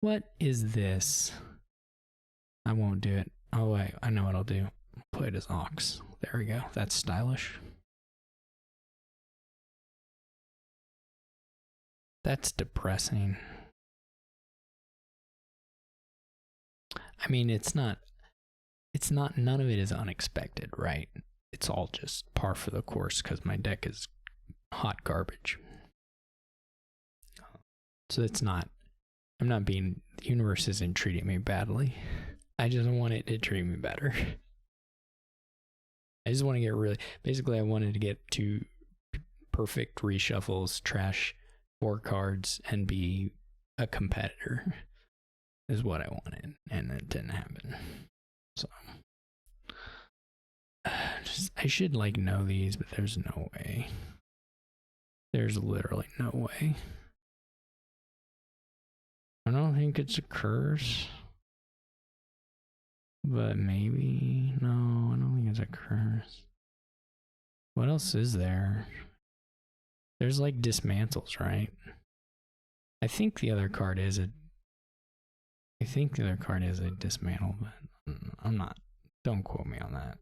What is this? I won't do it. Oh wait, I know what I'll do. I'll play it as Ox. There we go. That's stylish. That's depressing. I mean, it's not, none of it is unexpected, right? It's all just par for the course because my deck is hot garbage. So it's not, I'm not being, the universe isn't treating me badly. I just want it to treat me better. I just want to get really, basically I wanted to get 2 perfect reshuffles, trash 4 cards, and be a competitor is what I wanted, and it didn't happen. So I should like know these, but there's no way. There's literally no way. I don't think it's a curse, but maybe. No, I don't think it's a curse. What else is there? There's like dismantles, right? I think the other card is a dismantle, but I'm not. Don't quote me on that.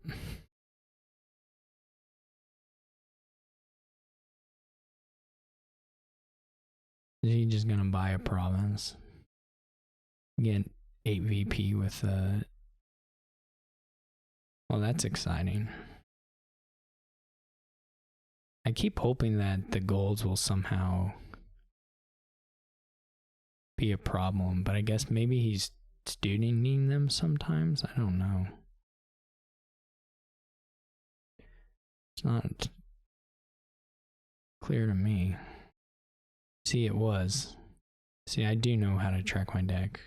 Is he just gonna buy a province? Get 8 VP with well, that's exciting. I keep hoping that the golds will somehow be a problem, but I guess maybe he's studining them sometimes. I don't know. It's not clear to me. See, it was. See, I do know how to track my deck.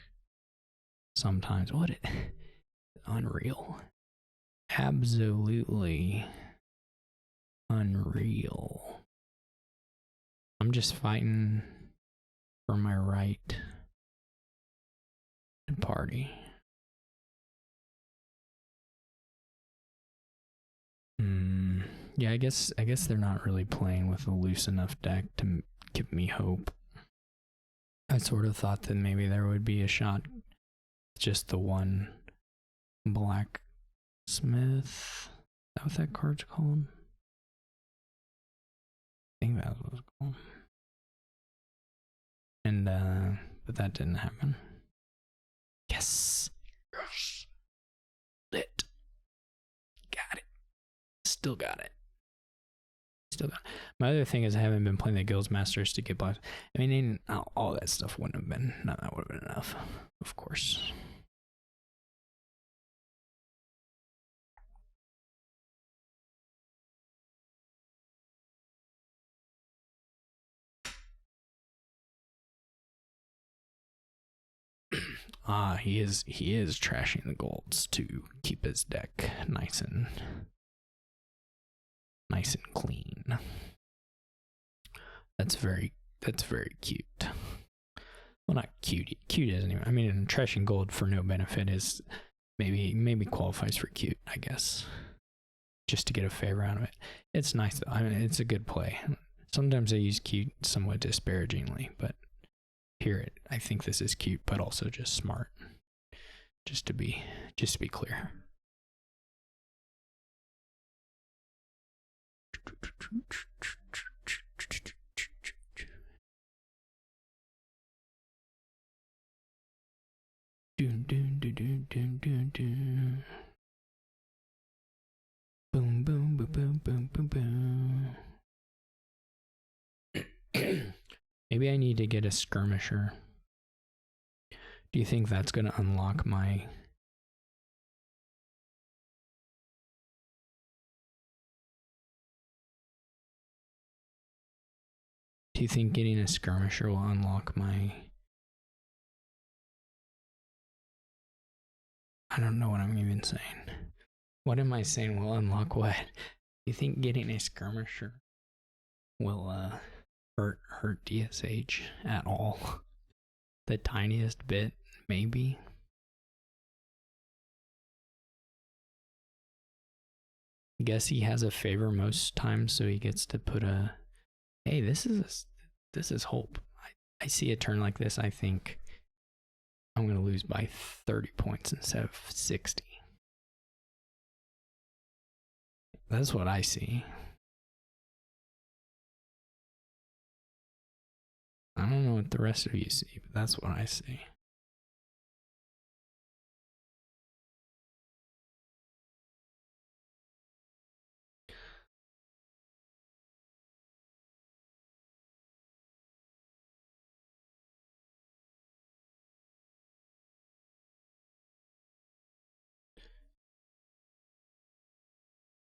Sometimes. What? Unreal. Absolutely unreal. I'm just fighting for my right to party. Yeah, I guess they're not really playing with a loose enough deck to give me hope. I sort of thought that maybe there would be a shot, just the one blacksmith. Is that what that card's called? I think that's what it's called. And but that didn't happen. Yes. Yes. Lit. Got it. Still got it. Still got it. My other thing is I haven't been playing the Guilds Masters to get blocks. I mean, all that stuff wouldn't have been. No, that would have been enough. Of course. He is trashing the golds to keep his deck nice and clean. That's very cute. Well, not cute. Cute isn't even. I mean, trashing gold for no benefit is maybe qualifies for cute, I guess. Just to get a favor out of it. It's nice though. I mean, it's a good play. Sometimes I use cute somewhat disparagingly, but here I think this is cute, but also just smart. Just to be clear. Boom, boom, boom, boom, boom, boom, boom. Maybe I need to get a skirmisher. Do you think that's going to unlock my... Do you think getting a skirmisher will unlock my... I don't know what I'm even saying. What am I saying will unlock what? You think getting a skirmisher will hurt DSH at all? The tiniest bit, maybe? I guess he has a favor most times, so he gets to put a... Hey, this is hope. I see a turn like this, I think I'm going to lose by 30 points instead of 60. That's what I see. I don't know what the rest of you see, but that's what I see.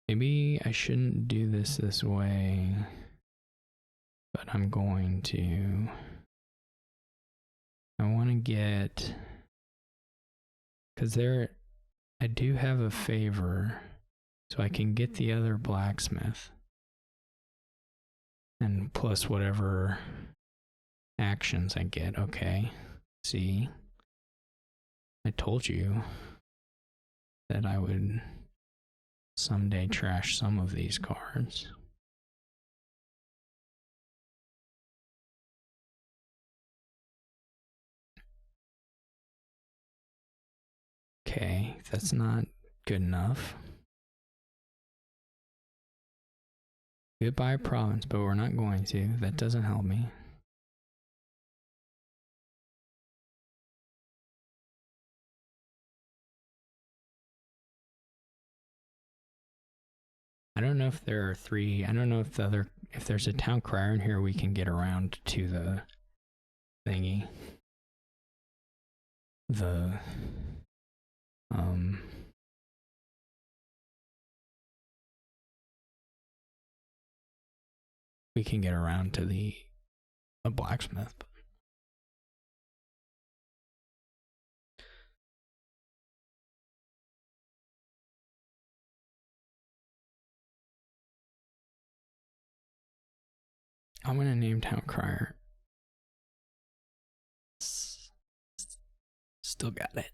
Maybe I shouldn't do this way, but I'm going to. I want to get, because I do have a favor, so I can get the other blacksmith, and plus whatever actions I get. Okay, see, I told you that I would someday trash some of these cards. Okay, that's not good enough. Goodbye province, but we're not going to. That doesn't help me. I don't know if there are three. I don't know if there's a town crier in here we can get around to the thingy. We can get around to a blacksmith. I'm gonna name town crier. Still got it.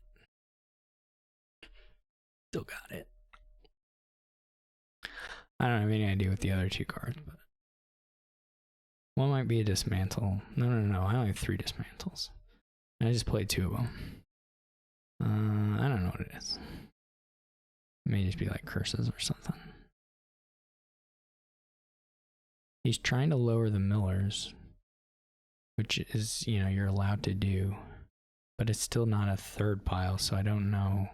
Still got it. I don't have any idea with the other two cards, but one might be a dismantle. No. I only have 3 dismantles. I just played 2 of them. I don't know what it is. It may just be like curses or something. He's trying to lower the millers, which is, you know, you're allowed to do, but it's still not a third pile, so I don't know.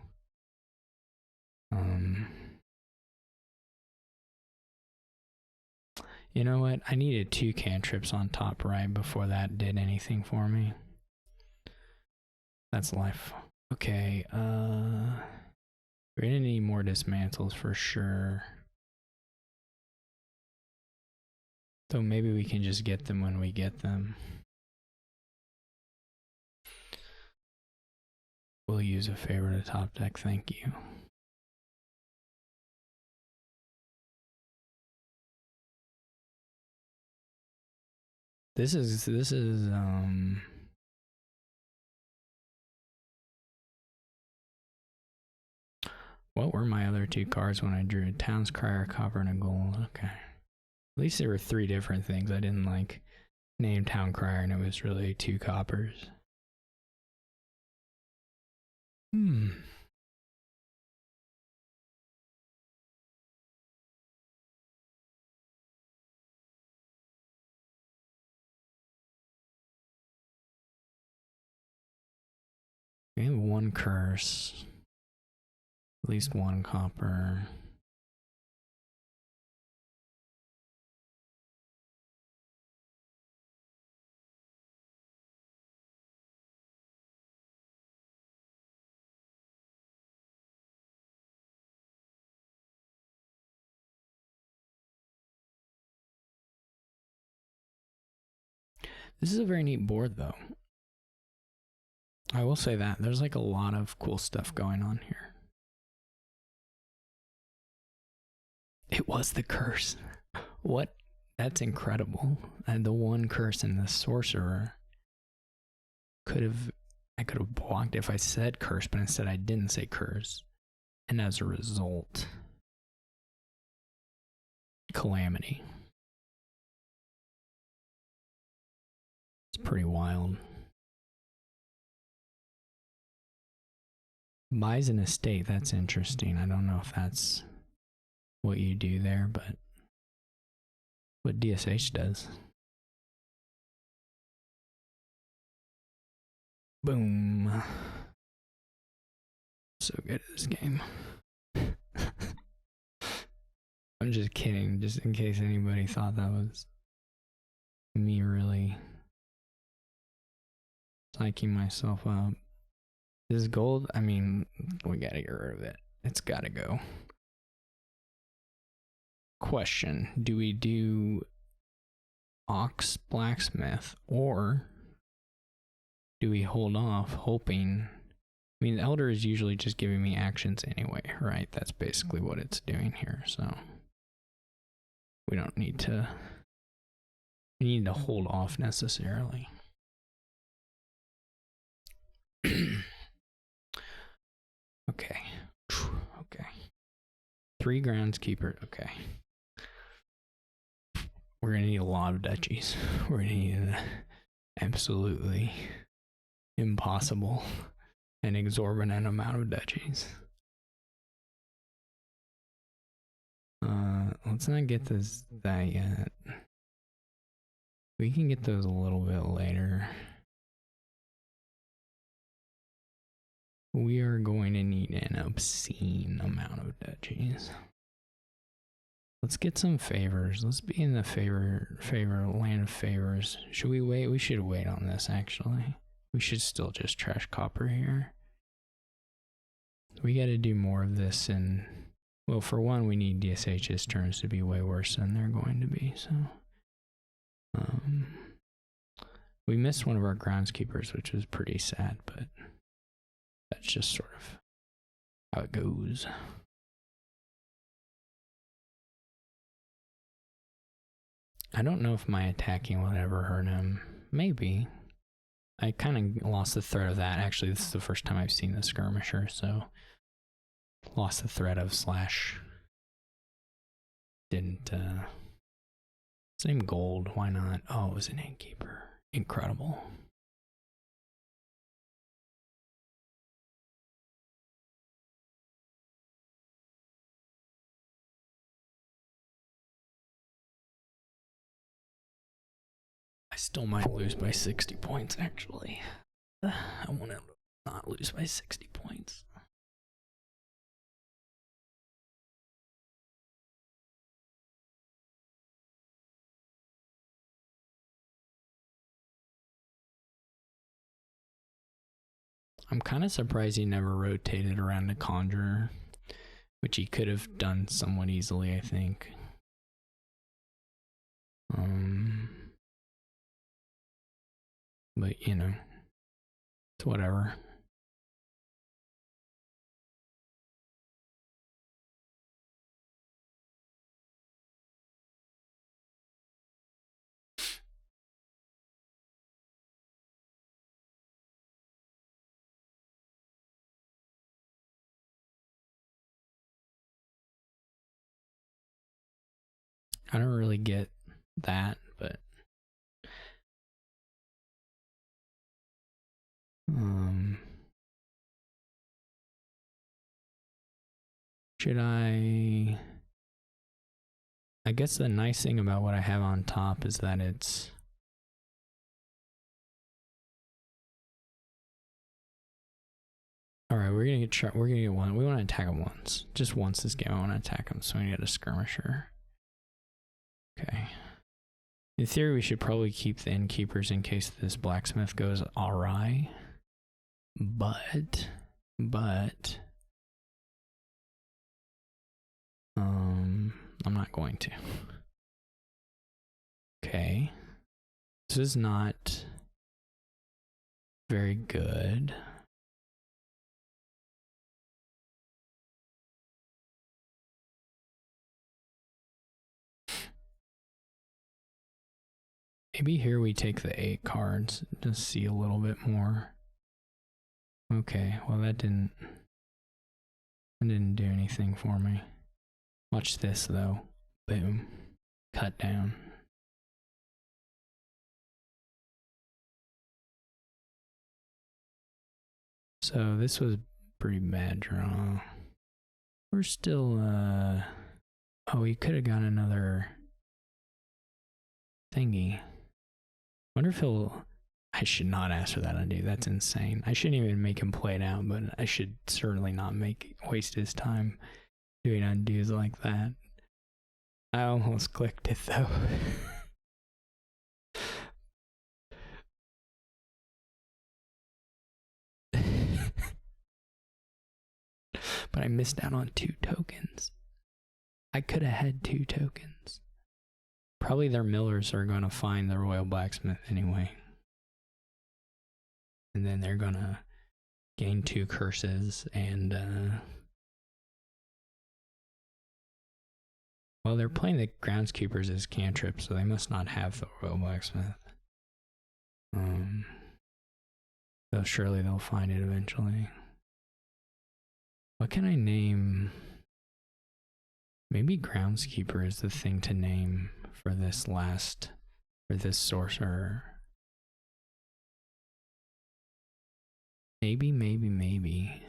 You know what? I needed 2 cantrips on top right before that did anything for me. That's life. Okay, we're gonna need more dismantles for sure. So maybe we can just get them when we get them. We'll use a favor to top deck, thank you. This is what were my other 2 cards when I drew? Town's Crier, Copper, and a Gold. Okay. At least there were 3 different things. I didn't like name Town Crier and it was really 2 coppers. We have 1 curse. At least 1 copper. This is a very neat board, though. I will say that. There's like a lot of cool stuff going on here. It was the curse. What? That's incredible. And the 1 curse in the sorcerer I could have blocked if I said curse, but instead I didn't say curse. And as a result, calamity. It's pretty wild. Buys an estate, that's interesting. I don't know if that's what you do there, but what DSH does. Boom. So good at this game. I'm just kidding, just in case anybody thought that was me really psyching myself up. This gold, I mean, we gotta get rid of it. It's gotta go. Question, do we do Ox Blacksmith or do we hold off hoping? I mean, the Elder is usually just giving me actions anyway, right? That's basically what it's doing here, so we don't need to hold off necessarily. Okay. Okay. 3 groundskeeper. Okay. We're gonna need a lot of duchies. We're gonna need an absolutely impossible and exorbitant amount of duchies. Let's not get that yet. We can get those a little bit later. We are going to need an obscene amount of duchies. Let's get some favors. Let's be in the favor land of favors. Should we wait? We should wait on this, actually. We should still just trash copper here. We got to do more of this, and well, for one, we need DSH's turns to be way worse than they're going to be, so we missed one of our groundskeepers, which was pretty sad, but that's just sort of how it goes. I don't know if my attacking will ever hurt him. Maybe. I kind of lost the thread of that. Actually, this is the first time I've seen the skirmisher, so lost the thread of slash. Didn't, same gold, why not? Oh, it was an innkeeper. Incredible. I still might lose by 60 points, actually. I want to not lose by 60 points. I'm kind of surprised he never rotated around the Conjurer, which he could have done somewhat easily, I think. But, you know, it's whatever. I don't really get that, but should I guess the nice thing about what I have on top is that it's all right. We're gonna get one. We want to attack him once, just once this game. I want to attack him, so we get a skirmisher. Okay. In theory, we should probably keep the innkeepers in case this blacksmith goes awry. But I'm not going to. Okay. This is not very good. Maybe here we take the 8 cards to see a little bit more. Okay, well that didn't do anything for me. Watch this though. Boom. Cut down. So this was pretty bad draw. We're still oh, we could have got another thingy. Wonder if he'll I should not ask for that undo. That's insane. I shouldn't even make him play it out, but I should certainly not waste his time doing undos like that. I almost clicked it though. But I missed out on 2 tokens. I could have had 2 tokens. Probably their millers are going to find the royal blacksmith anyway. And then they're going to gain 2 curses and well, they're playing the groundskeepers as cantrips, so they must not have the royal blacksmith. So surely they'll find it eventually. What can I name? Maybe groundskeeper is the thing to name for this sorcerer. Maybe.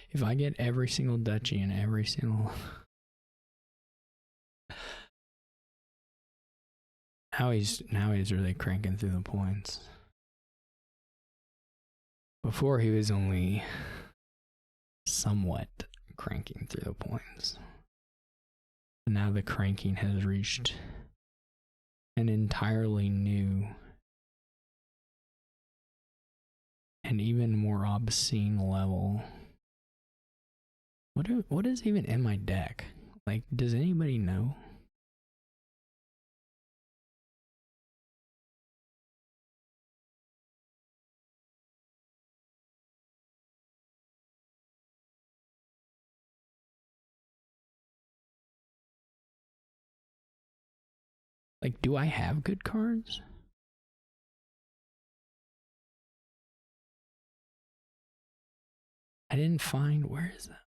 If I get every single duchy and every single... Now he's really cranking through the points. Before he was only somewhat cranking through the points. Now the cranking has reached an entirely new and even more obscene level. What is even in my deck? Like, does anybody know? Like, do I have good cards? I didn't find, where is that?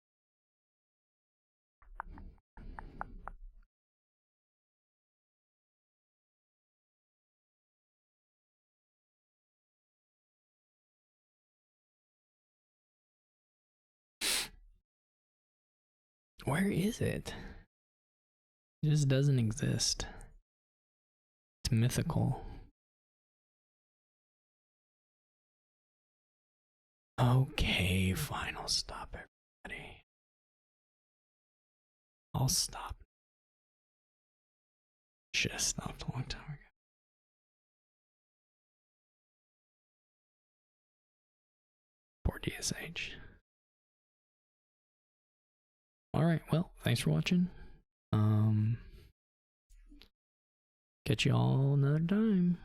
Where is it? It just doesn't exist. It's mythical. Okay, fine, I'll stop everybody. I'll stop. Should have stopped a long time ago. Poor DSH. Alright, well, thanks for watching. Catch you all another time.